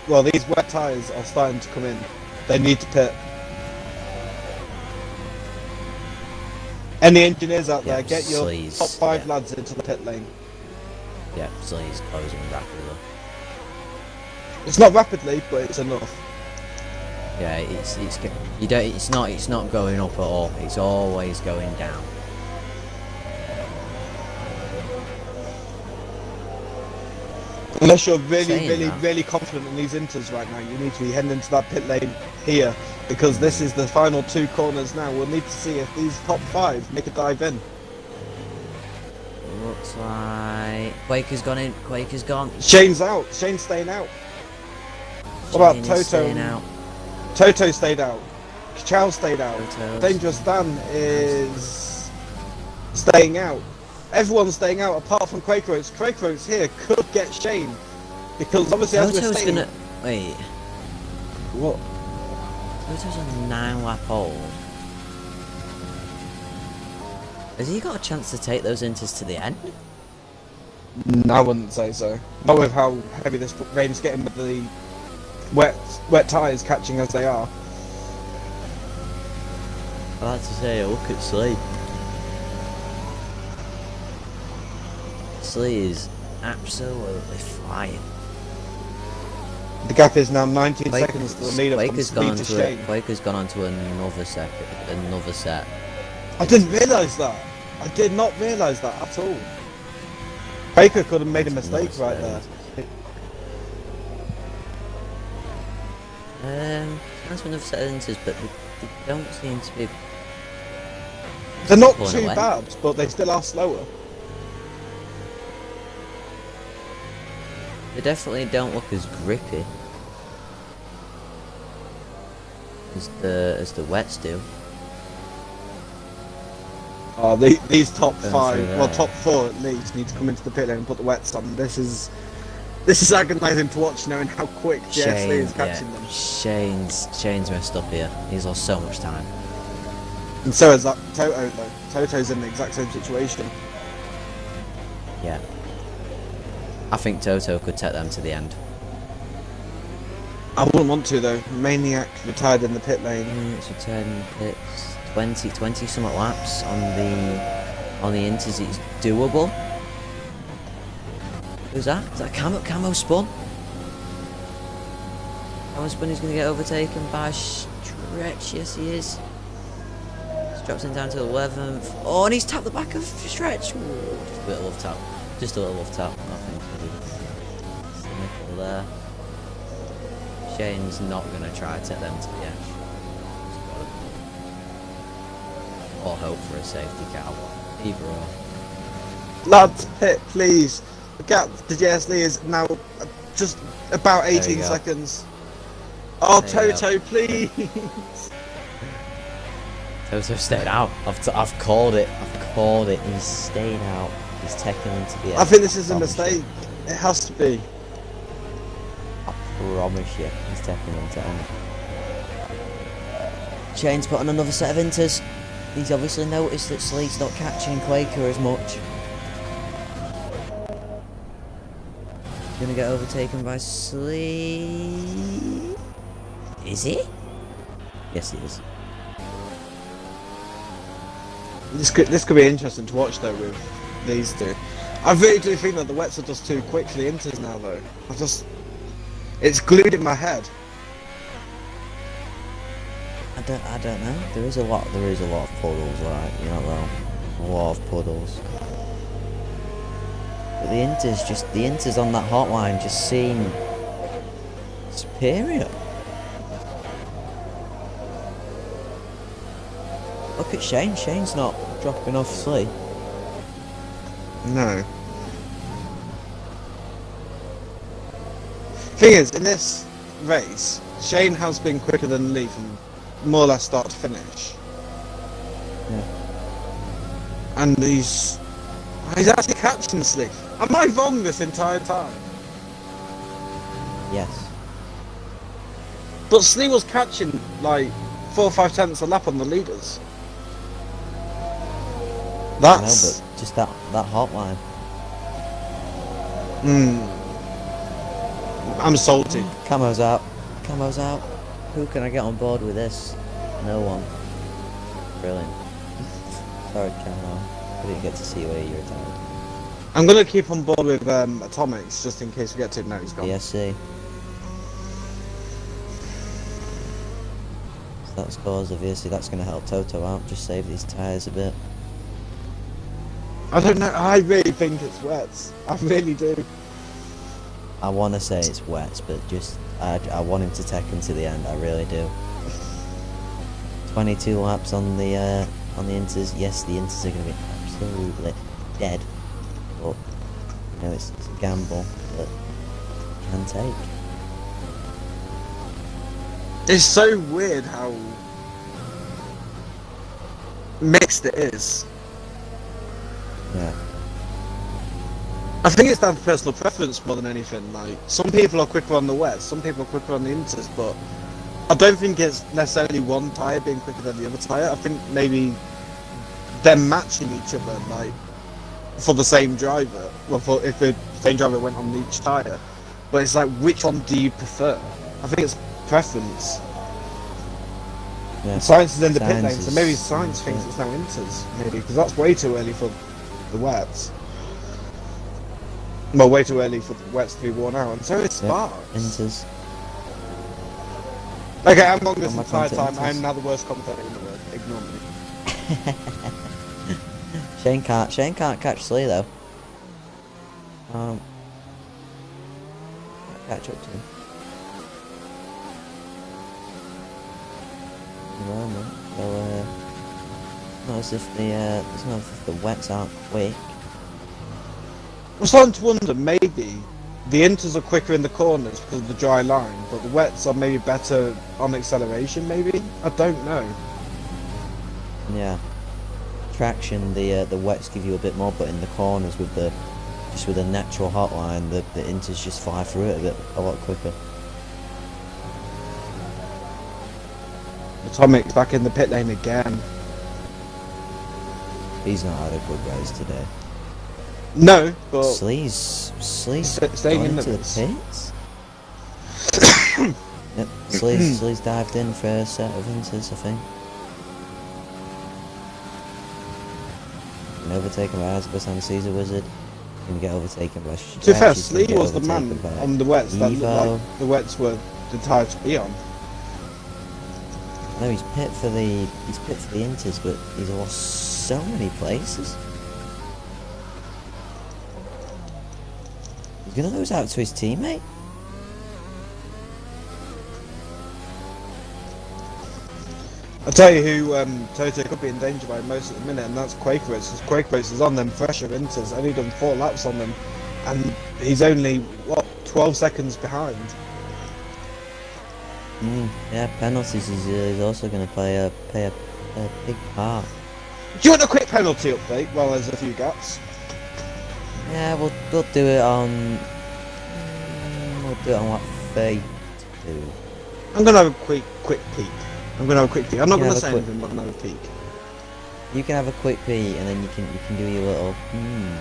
well, these wet tyres are starting to come in. They need to pit. Any engineers out there, get your top 5 lads into the pit lane. Yeah, Slee's closing rapidly. It's not rapidly, but it's enough. Yeah, it's not going up at all. It's always going down. Unless you're really confident in these inters right now, you need to be heading into that pit lane here, because this is the final 2 corners now. We'll need to see if these top 5 make a dive in. Looks like Quaker's gone in. Quaker's gone. Shane's out. Shane's staying out. What about Toto? Toto stayed out. Chow stayed out. Dangerous Dan is staying out. Everyone's staying out apart from Quaker Oats. Quaker Oats here could get Shane, because obviously as we're saying... Wait. What? Toto's on a 9-lap hold. Has he got a chance to take those inters to the end? No, I wouldn't say so. Not with how heavy this rain's getting, with the wet tyres catching as they are. I'd like to say, look at Slee. Slee is absolutely flying. The gap is now 19 seconds to the leader. Quaker's gone on to another set. I didn't realise that. I did not realise that at all. Quaker could have made a mistake right there. That's another set of inters, but they don't seem to be. They're not pulling too away. bad, but they still are slower. They definitely don't look as grippy as the wets do. These top Going five, through well, there. top four at least, need to come into the pit lane and put the wets on. This is agonising to watch, knowing how quick GSC is catching them. Shane's messed up here. He's lost so much time. And so is that Toto though. Toto's in the exact same situation. Yeah. I think Toto could take them to the end. I wouldn't want to though. Maniac retired in the pit lane. It's returning pits. 20 somewhat laps on the Inters. It's doable. Who's that? Is that Camo? Camo spun? Camo spun is going to get overtaken by Stretch. Yes, he is. Drops him down to 11th. Oh, and he's tapped the back of Stretch. Ooh, just a little love tap. Just a little love tap. Nothing cynical there. Shane's not going to try to take them to the edge. Or hope for a safety car. Either or. Lads, pit, please. The gap to GSC is now just about There you 18 go. seconds. Oh, There you Toto, please. Toto stayed out. I've called it. I've called it. He's staying out. He's taking them to the end. I think this is a promise you. mistake. It has to be. I promise you, he's taking them to end. Shane's put on another set of inters. He's obviously noticed that Slee's not catching Quaker as much. Gonna get overtaken by Slee. Is he? Yes, he is. This could be interesting to watch though with these two. I really do think that the wets are just too quick for the inters now though. It's glued in my head. I don't know. There is a lot of puddles, right? You know, a lot of puddles. But the inters on that hotline just seem superior. Look at Shane. Shane's not dropping off Slee. No. Thing is, in this race, Shane has been quicker than Lee from more or less start to finish. Yeah. And he's actually catching Slee. Am I wrong this entire time? Yes. But Slee was catching like 4 or 5 tenths a lap on the leaders. I know, That's but just that hotline. I'm salty. Camo's out. Camo's out. Who can I get on board with this? No one. Brilliant. Sorry, Camo. I didn't get to see where you retired. I'm gonna keep on board with Atomics just in case we get to him. No, he's gone. BSC. So that scores obviously. That's going to help Toto out. Just save these tyres a bit. I don't know. I really think it's wets. I really do. I want to say it's wet, but just I want him to take him to the end. I really do. 22 laps on the inters. Yes, the inters are going to be absolutely dead, but you know it's a gamble that you can take. It's so weird how mixed it is. Yeah. I think it's down to personal preference more than anything. Like, some people are quicker on the wets, some people are quicker on the inters, but I don't think it's necessarily one tyre being quicker than the other tyre. I think maybe them matching each other, like, for the same driver. Well, if the same driver went on each tyre. But it's like, which one do you prefer? I think it's preference. Yeah. Science is in the pit Science lane, so is- maybe Science thinks it's now inters, maybe, because that's way too early for the wets. Well, way too early for the wets to be worn out, and so is Yep. Sparks. Inters. Okay, I'm wrong this On my entire content time. inters. I'm now the worst commentator in the world. Ignore me. Shane can't catch Slee though. Can't catch up to him. moment. So not as if it's not as if the wets aren't quick. I'm starting to wonder, maybe the inters are quicker in the corners because of the dry line, but the wets are maybe better on acceleration, maybe? I don't know. Yeah. Traction, the wets give you a bit more, but in the corners with the natural hot line, the inters just fly through it a lot quicker. Atomic's back in the pit lane again. He's not had a good race today. No, but Slee's staying gone in into the this. pits. Yep, Slee's dived in for a set of inters, I think. Been overtaken by Azabas and Caesar Wizard. Gonna get overtaken by To be fair, Stretch, he's gonna Slee get was the man overtaken by on the wets that looked Evo. like the wets were the tire to be on. No, he's pit for the inters, but he's lost so many places. He's gonna lose out to his teammate. I'll tell you who Toto could be in danger by most at the minute, and that's Quakeros. Because Quakeros is on them fresher inters, only done 4 laps on them, and he's only, what, 12 seconds behind. Yeah, penalties is also going to play a big part. Do you want a quick penalty update? Well, there's a few gaps. Yeah, we'll do it on. We'll do it on what 32. I'm gonna have a quick peek. I'm gonna have a quick peek. I'm not You gonna have a say quick- anything, but I'm gonna have a peek. You can have a quick pee, and then you can do your little. And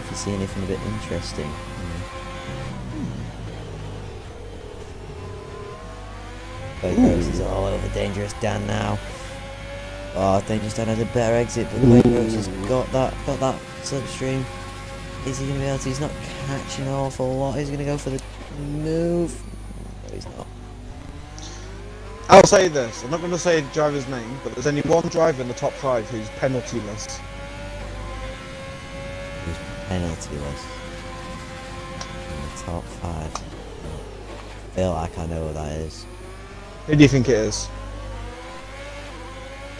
if you see anything a bit interesting. Quakeros is all over Dangerous Dan now. Oh, Dangerous Dan has a better exit, but Quakeros has got that slipstream. Is he going to be able to? He's not catching an awful lot. He's going to go for the move. No, he's not. I'll say this. I'm not gonna say the driver's name, but there's only one driver in the top 5 who's penaltyless. He's penaltyless. In the top 5. I feel like I know who that is. Who do you think it is?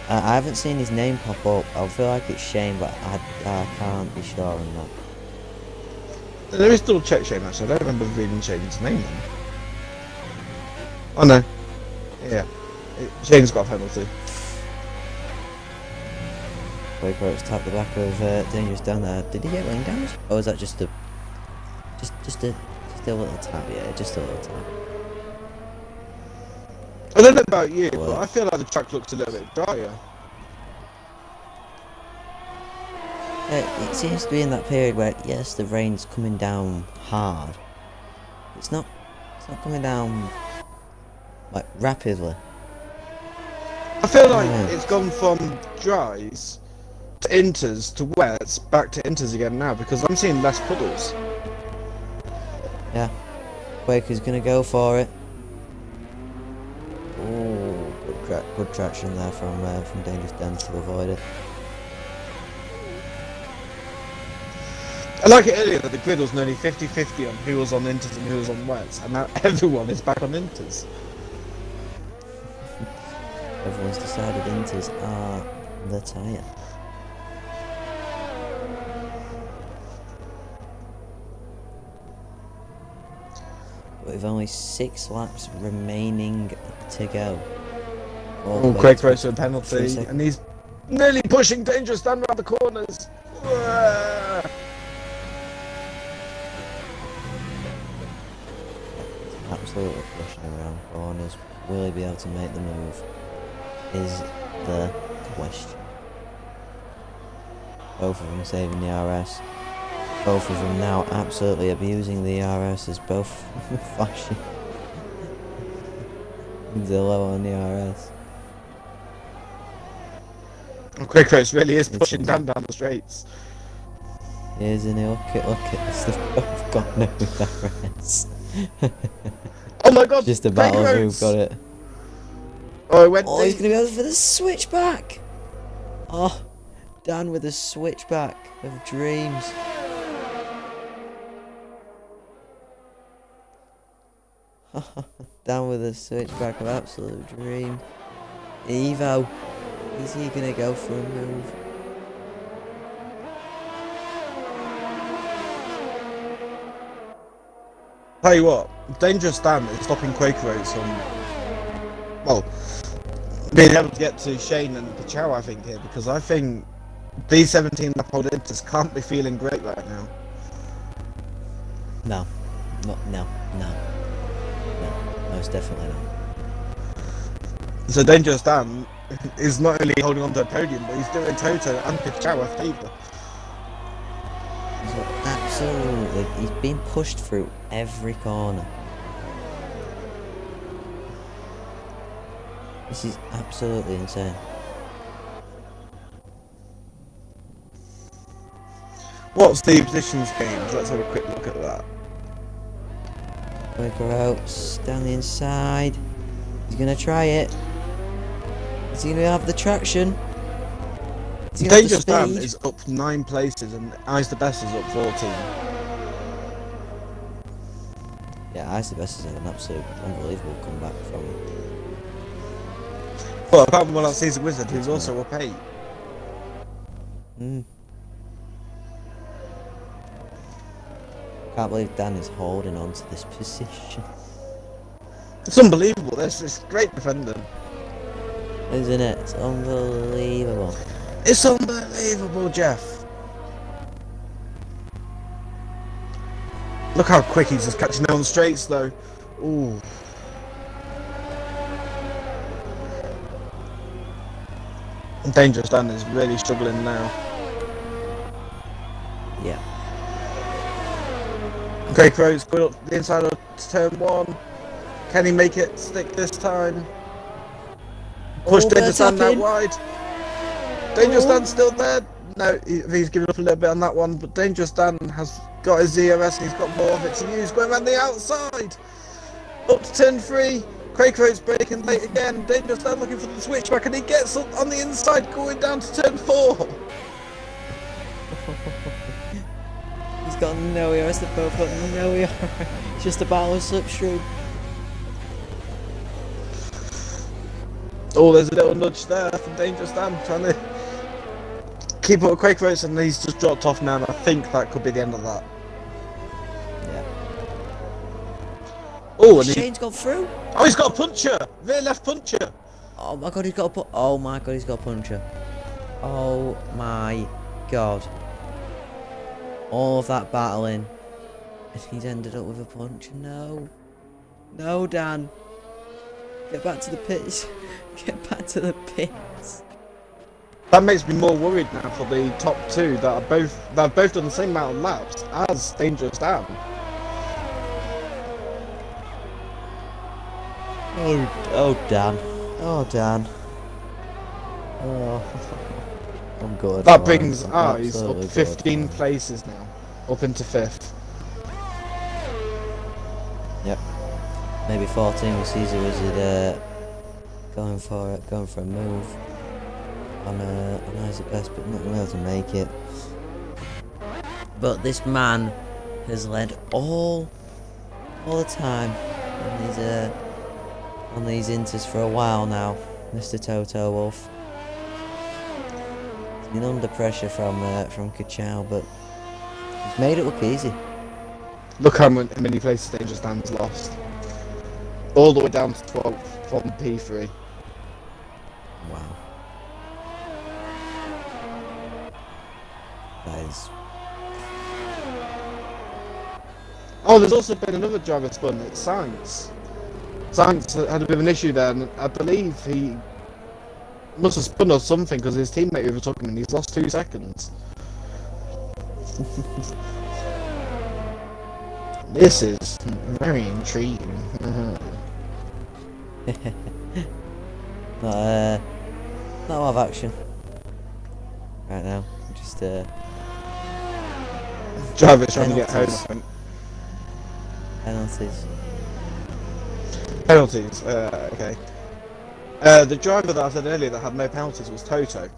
I haven't seen his name pop up. I feel like it's Shane, but I can't be sure on that. There is still check Shane actually. I don't remember reading Shane's name then. Oh no. Yeah. Shane's got a penalty. Quakeros tapped the back of Dangerous down there. Did he get lane damage? Or was that just a little tap? Yeah, just a little tap. I don't know about you, Well- but I feel like the track looks a little bit drier. It seems to be in that period where yes, the rain's coming down hard. It's not coming down like rapidly. I feel like Yeah. it's gone from dries to inters to wets back to inters again now because I'm seeing less puddles. Yeah. Quaker's gonna go for it. Oh, good traction there from Dangerous Dan to avoid it. I like it earlier that the grid was nearly 50-50 on who was on inters and who was on wets, and now everyone is back on inters. Everyone's decided inters are the tyre. With only 6 laps remaining to go. All the way Quick to race with a 3 penalty, seconds. and he's nearly pushing Dangerous Dan around the corners. Absolutely pushing around corners. Will he be able to make the move? Is the question. Both of them saving the RS. Both of them now absolutely abusing the RS as both flashing. Zillow on the RS. Quick race really is pushing Dan down the straights. Isn't he? Look at this. They've both got no RS. Oh my god! Just a battle of who Quakeros. got it. Oh, it went Oh, he's deep. going to be able for the switchback. Oh, Dan with a switchback of dreams. Down with a switchback of absolute dream. Evo, is he gonna go for a move? Tell you what, Dangerous Dan is stopping Quaker Oats from, well, being able to get to Shane and Pachow, I think, here, because I think these 17 lap old Inters can't be feeling great right now. No, no, most definitely not. So Dangerous Dan is not only holding on to a podium, but he's doing Toto and Pachow a favour. Absolutely, he's been pushed through every corner. This is absolutely insane. What's the positions games? Let's have a quick look at that. Quaker Oats down the inside. He's gonna try it. Is he gonna have the traction? Is he gonna have the Dangerous Dan speed? is up 9 places and Ice the Best is up 14. Yeah, Ice the Best is an absolute unbelievable comeback from him. But apart from one like Caesar Wizard, who's also up 8. Can't believe Dan is holding on to this position. It's unbelievable. It's great defending. Isn't it? It's unbelievable. It's unbelievable, Jeff. Look how quick he's just catching down the straights, though. Ooh. Dangerous Dan is really struggling now. Yeah. Quaker Oats going up the inside of turn 1. Can he make it stick this time? Push Dangerous Dan out wide. Dangerous Dan's still there. No, he's giving up a little bit on that one, but Dangerous Dan has got his ZRS and he's got more of it to use. Going around the outside. Up to turn 3. Quaker Oats breaking late again. Dangerous Dan looking for the switchback and he gets up on the inside going down to turn 4. He's got no ERS, they've both got no ERS. It's just a battle of slipstream. Oh, there's a little nudge there from Dangerous Dan trying to keep up with Quaker Oats and he's just dropped off now and I think that could be the end of that. Yeah. Oh, and Shane's gone through. oh, he's got a puncher! Rear left puncher! Oh my god, he's got a oh my god, he's got a puncher. Oh my god. All of that battling. And he's ended up with a puncher. No. No, Dan. Get back to the pits. Get back to the pits. That makes me more worried now for the top 2 that have both done the same amount of laps as Dangerous Dan. Oh Dan. Oh Dan. Oh. I'm good. That brings I'm Eyes up absolutely 15 good. places now, up into 5th. Yep. Maybe 14 with Caesar Wizard going for a move on Isaac Best, but not able to make it. But this man has led all the time on these inters for a while now, Mr. Toto Wolf. He's been under pressure from Kachow, but he's made it look easy. Look how many places Dangerous Dan's lost. All the way down to 12th from P3. Wow. That is. Oh, there's also been another driver spun, it's Science. Science had a bit of an issue there, and I believe he must have spun or something because his teammate overtook him and he's lost 2 seconds. This is very intriguing. Not a lot of action right now. Just Driver's trying to get home, I think. penalties. Penalties, okay. The driver that I said earlier that had no penalties was Toto.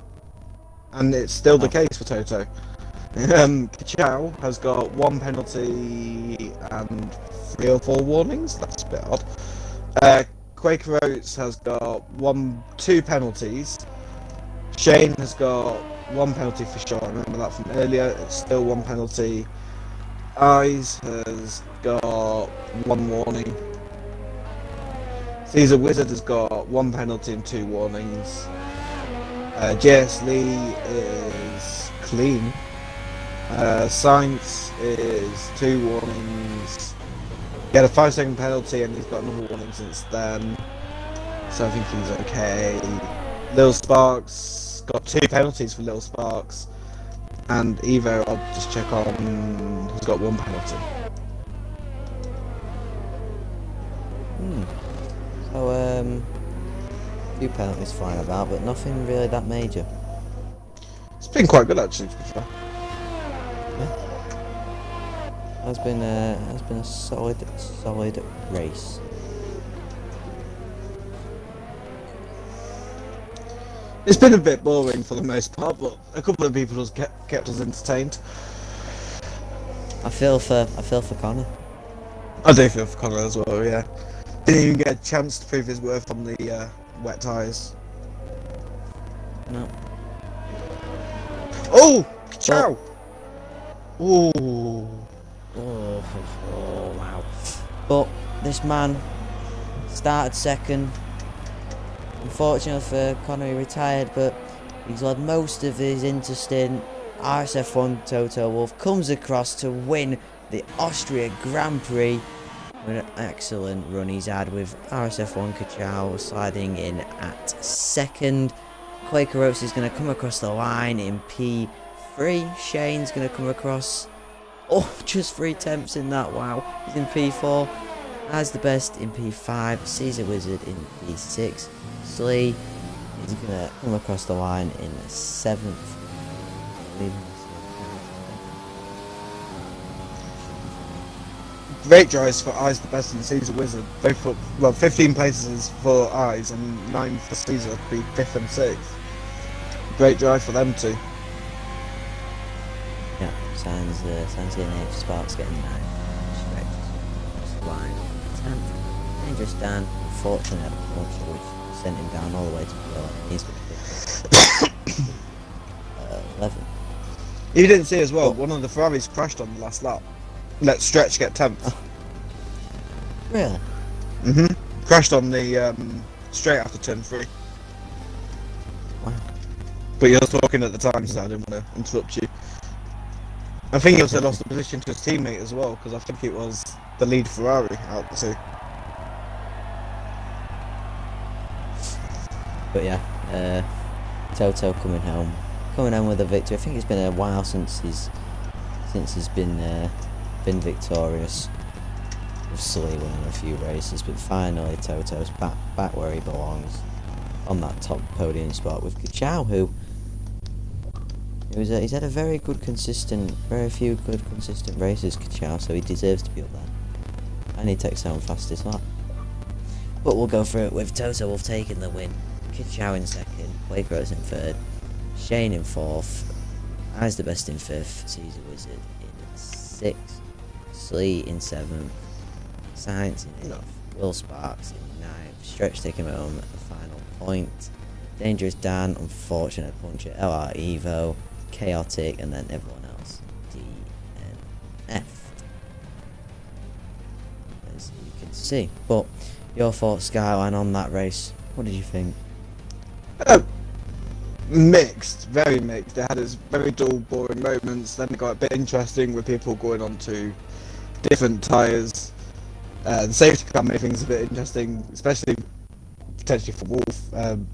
And it's still the case for Toto. Kachau has got 1 penalty and 3 or 4 warnings. That's a bit odd. Quaker Oats has got 2 penalties. Shane has got 1 penalty for sure. I remember that from earlier. It's still 1 penalty. Eyes has got 1 warning. Caesar Wizard has got 1 penalty and 2 warnings. JS Lee is clean. Science is 2 warnings. He had a 5-second penalty and he's got another warning since then. So I think he's okay. Lil Sparks got 2 penalties for Lil Sparks. And Evo, I'll just check on, has got 1 penalty. So, a few penalties flying about, but nothing really that major. It's been quite good actually, to be fair. Has been a solid race. It's been a bit boring for the most part, but a couple of people has kept us entertained. I feel for Connor. I do feel for Connor as well, yeah. Didn't even get a chance to prove his worth on the wet tyres. No. Oh! Ciao! Oh. Oh, wow. But this man started second. Unfortunately for Connor, he retired, but he's led most of his interstint. RSF1 Toto Wolff comes across to win the Austria Grand Prix. An excellent run he's had, with RSF1 Kachau sliding in at second. Quaker Oats is going to come across the line in P3. Shane's going to come across. Oh, just 3 attempts in that, wow. He's in P4. As the best in P5. Caesar Wizard in P6. Slee is going to come across the line in 7th. Great drives for Eyes the best and Caesar Wizard. Both up, well, 15 places for Eyes and 9 for Caesar to be 5th and 6th. Great drive for them too. Yeah, Signs getting 8, Sparks getting 9. Straight across the line. 10th. Dangerous Dan, unfortunate puncture which sent him down all the way to below. He's going to be 11th. You didn't see as well, one of the Ferraris crashed on the last lap. Let Stretch get 10th. Really? Crashed on the straight after turn 3. Wow. But you were talking at the time, so I didn't want to interrupt you. I think he also lost the position to his teammate as well, because I think it was the lead Ferrari out the 2. But yeah, Toto coming home with a victory. I think it's been a while since he's been victorious. With Sully winning a few races, but finally Toto's back where he belongs, on that top podium spot with Kachau, who he's had a very few good consistent races, Kachau, so he deserves to be up there. And he takes home fastest lap. But we'll go through it with Toto Wolff taking the win, Kachau in 2nd, Quaker Oats in 3rd, Shane in 4th, Eyes the best in 5th, Caesar Wizard in 6th, Slee in 7th, Science in 8th, Will Sparks in 9th, Stretch taking home the final point, Dangerous Dan, unfortunate puncher, LR Evo, Chaotic, and then everyone else, DNF, as you can see. But your thoughts, Skyline, on that race? What did you think? Mixed, very mixed. It had its very dull, boring moments. Then it got a bit interesting with people going on to different tyres. The safety car made things a bit interesting, especially potentially for Wolff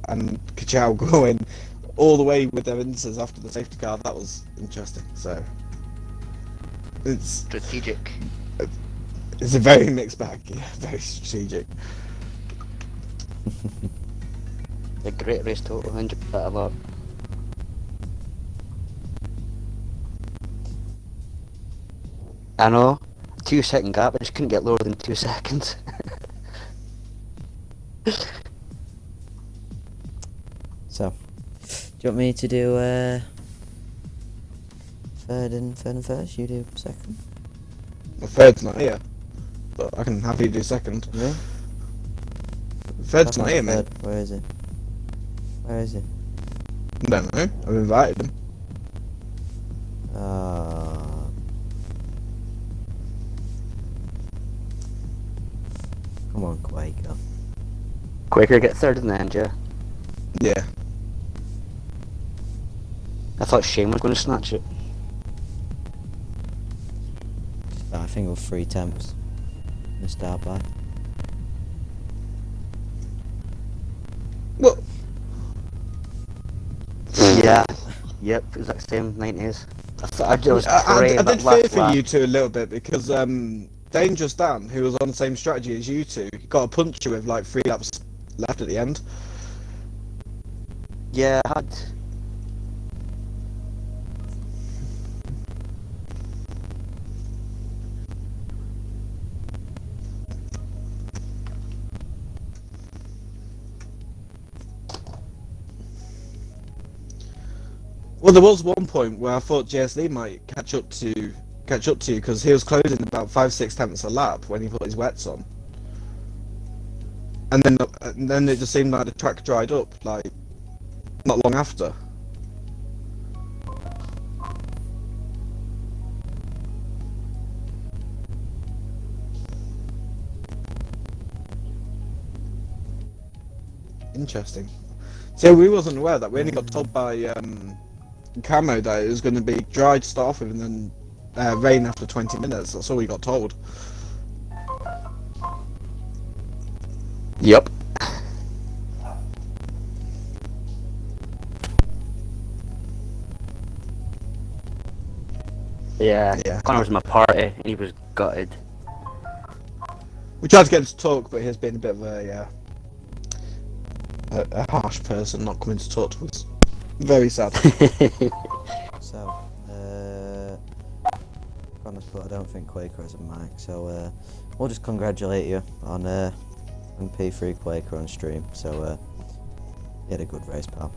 and Kachau going all the way with their inters after the safety car. That was interesting. So it's Strategic. It's a very mixed bag. Yeah, very strategic. A great race total, enjoyed that a lot. I know, 2-second gap, I just couldn't get lower than 2 seconds. So, do you want me to do third and first. You do second. The third's not here, but I can happily do second. Really? Third's not here, mate. Third. Where is it? Where is it? I don't know. I've invited him. Come on, Quaker. Quaker get third in the end, yeah. Yeah. I thought Shane was going to snatch it. I think we're 3 temps. To start by. Well, Yeah. Yep, exact same 90s. I thought I was praying I that did fear last for lap. you two a little bit because Dangerous Dan, who was on the same strategy as you two, got a puncture with like 3 laps left at the end. Yeah, I had. Well, there was one point where I thought JSD might catch up to you because he was closing about 5-6 tenths a lap when he put his wets on, and then it just seemed like the track dried up like not long after. Interesting. So we wasn't aware that we only got told by Camo that it was going to be dry to start off with and then rain after 20 minutes. That's all we got told. Yep. Yeah, Yeah. Connor was in my party and he was gutted. We tried to get him to talk, but he's been a bit of a harsh person, not coming to talk to us. Very sad. So, Connor's put, I don't think Quaker has a mic, so we'll just congratulate you on P3 Quaker on stream. So, you had a good race, pal.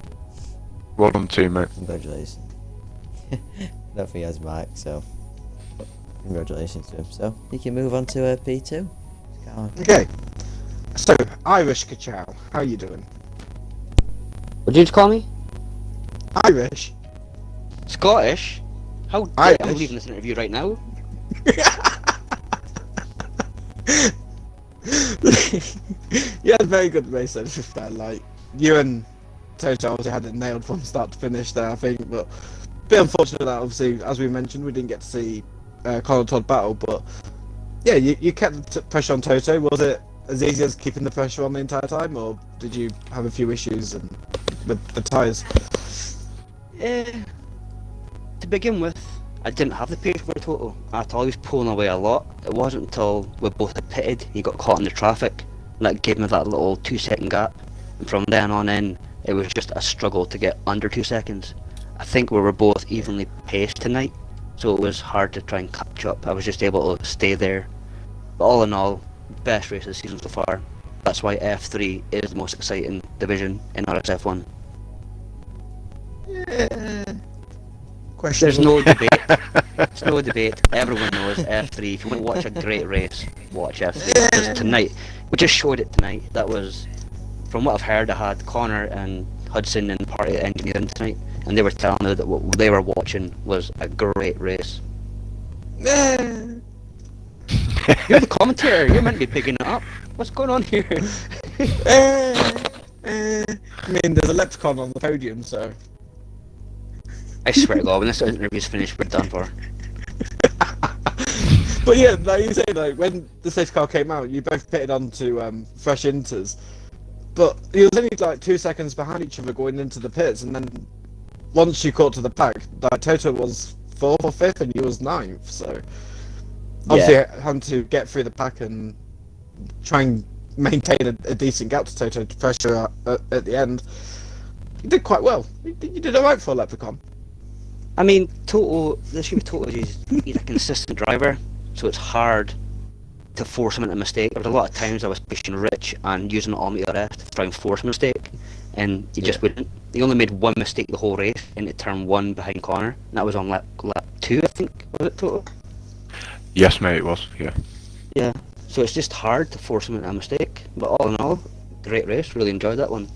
Well done too, mate. Congratulations. I don't think he has a mic, so congratulations to him. So, you can move on to P2. Go on. Okay. So, Irish Kachow, how are you doing? What did you call me? Irish? Scottish? How dare Irish. I'm leaving this interview right now. You had a very good race, to be fair. Like, you and Toto obviously had it nailed from start to finish there, I think, but a bit unfortunate that obviously, as we mentioned, we didn't get to see Conor Todd battle, but yeah, you kept the pressure on Toto. Was it as easy as keeping the pressure on the entire time, or did you have a few issues with the tyres? To begin with, I didn't have the pace for a total at all. He was pulling away a lot. It wasn't until we both had pitted, he got caught in the traffic, and that gave me that little 2-second gap. And from then on in, it was just a struggle to get under 2 seconds. I think we were both evenly paced tonight, so it was hard to try and catch up. I was just able to stay there. But all in all, best race of the season so far. That's why F3 is the most exciting division in RSF1. There's no debate. There's no debate. Everyone knows F3. If you want to watch a great race, watch F3. Because tonight, we just showed it tonight. That was, from what I've heard, I had Connor and Hudson and part of the engineering tonight, and they were telling me that what they were watching was a great race. You're the commentator. You're meant to be picking it up. What's going on here? I mean, there's a leprechaun on the podium, so. I swear to God, when this interview's finished, we're done for. But yeah, like you say, like when the safety car came out, you both pitted onto fresh inters, but it was only like 2 seconds behind each other going into the pits, and then once you caught to the pack, like Toto was 4th or 5th, and you was 9th. So obviously, having to get through the pack and try and maintain a decent gap to Toto to pressure at the end, you did quite well. You did alright for a leprechaun. I mean, Toto, the issue with Toto is he's a consistent driver, so it's hard to force him into a mistake. There was a lot of times I was pushing Rich and using Almighty RS to try and force a mistake, and he just wouldn't. He only made one mistake the whole race into turn 1 behind Connor, and that was on lap 2, I think, was it total? Yes, mate, it was. Yeah. Yeah. So it's just hard to force him into a mistake. But all in all, great race. Really enjoyed that one.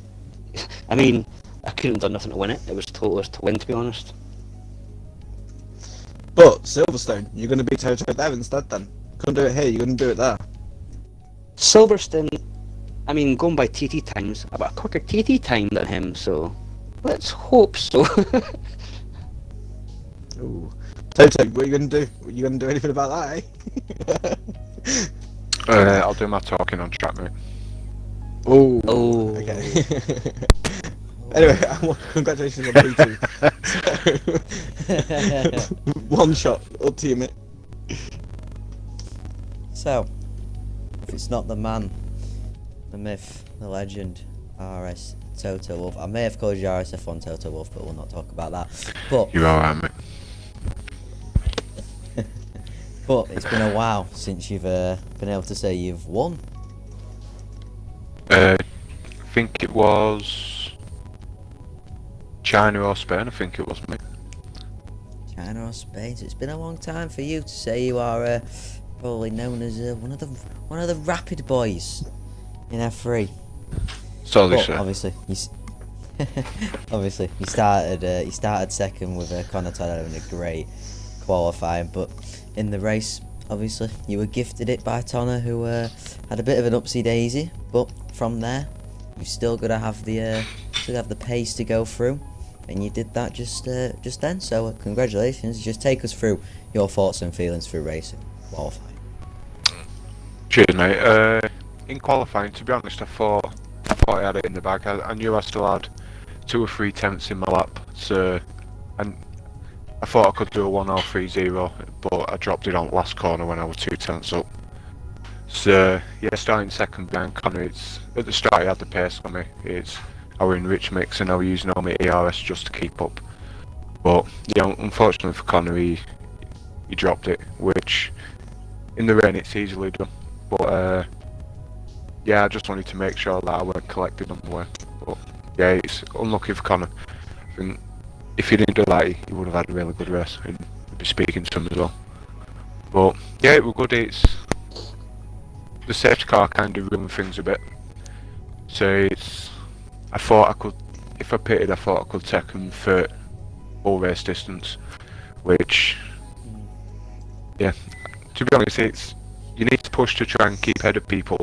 I mean, I couldn't have done nothing to win it. It was total to win, to be honest. But Silverstone, you're going to be Toto there instead then. Couldn't do it here, you're going to do it there. Silverstone, I mean, going by TT times, I've got a quicker TT time than him, so let's hope so. Ooh. Toto, what are you going to do? Are you going to do anything about that, eh? I'll do my talking on track, mate. Oh. Oh. Okay. Anyway, congratulations on P2. One shot, up to you, mate. So, if it's not the man, the myth, the legend, RS Toto Wolff. I may have called you RSF1 Toto Wolff, but we'll not talk about that. But You're alright, mate. but it's been a while since you've been able to say you've won. I think it was China or Spain. I think it was, mate. China or Spain. So it's been a long time for you to say you are probably known as one of the rapid boys in F3. So they But say. obviously, obviously, you started second with Connor Todd having a great qualifying, but in the race, obviously, you were gifted it by Tonner, who had a bit of an upsy daisy. But from there, you still got to have the pace to go through, and you did that just then. So congratulations! Just take us through your thoughts and feelings through racing qualifying. Cheers, mate. In qualifying, to be honest, I thought I had it in the bag. I knew I still had 2 or 3 tenths in my lap, so and I thought I could do a 1.03.0, but I dropped it on the last corner when I was 2 tenths up. So yeah, starting second behind Connor. It's at the start he had the pace on me. I were in rich mix and I was using all my ERS just to keep up. But yeah, unfortunately for Connor, he dropped it, which in the rain it's easily done. But yeah, I just wanted to make sure that I weren't collected on the way. But yeah, it's unlucky for Connor. I think if he didn't do that, he would have had a really good race, and I'd be speaking to him as well. But yeah, it was good. It's the safety car kind of ruined things a bit. So I thought I could, if I pitted, I thought I could take him for full race distance, which yeah, to be honest, you need to push to try and keep ahead of people,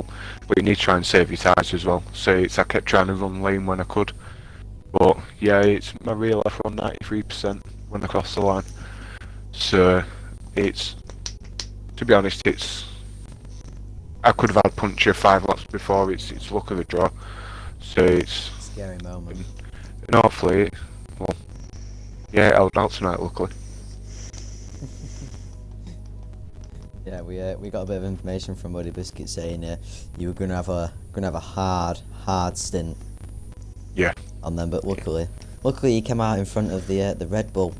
but you need to try and save your tyres as well. So I kept trying to run lean when I could. But yeah, it's my real F on 93% when I crossed the line. So to be honest, I could have had puncture 5 laps before. It's luck of the draw. So it's Scary moment. and hopefully, well, yeah, it held out tonight, luckily. Yeah, we got a bit of information from Muddy Biscuit saying you were gonna have a hard stint. Yeah. On them, but luckily you came out in front of the Red Bull,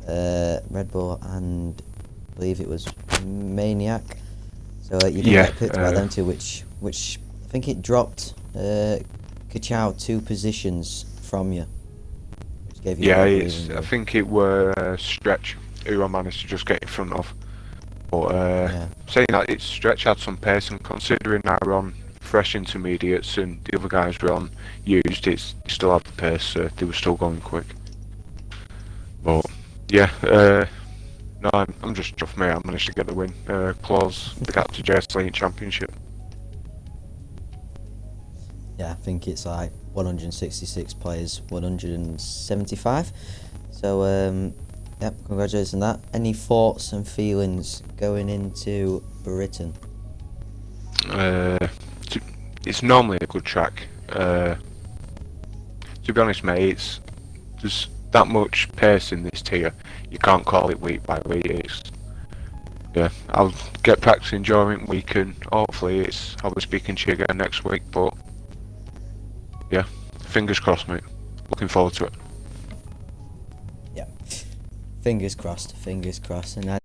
and I believe it was Maniac. So you didn't get picked by them two, which I think it dropped Kachow 2 positions from you, which gave you I think it were Stretch who I managed to just get in front of. But saying that, it's Stretch had some pace, and considering that we're on fresh intermediates and the other guys were on used, it still had the pace, so they were still going quick. But yeah, no, I'm just chuffed, mate. I managed to get the win, close the gap to JSL Championship. Yeah, I think it's like 166 players, 175. So yep, congratulations on that. Any thoughts and feelings going into Britain? It's normally a good track. To be honest, mate, there's that much pace in this tier. You can't call it week by week. Yeah, I'll get practicing during week, and hopefully I'll be speaking to you again next week. But yeah, fingers crossed, mate. Looking forward to it. Yeah, fingers crossed, and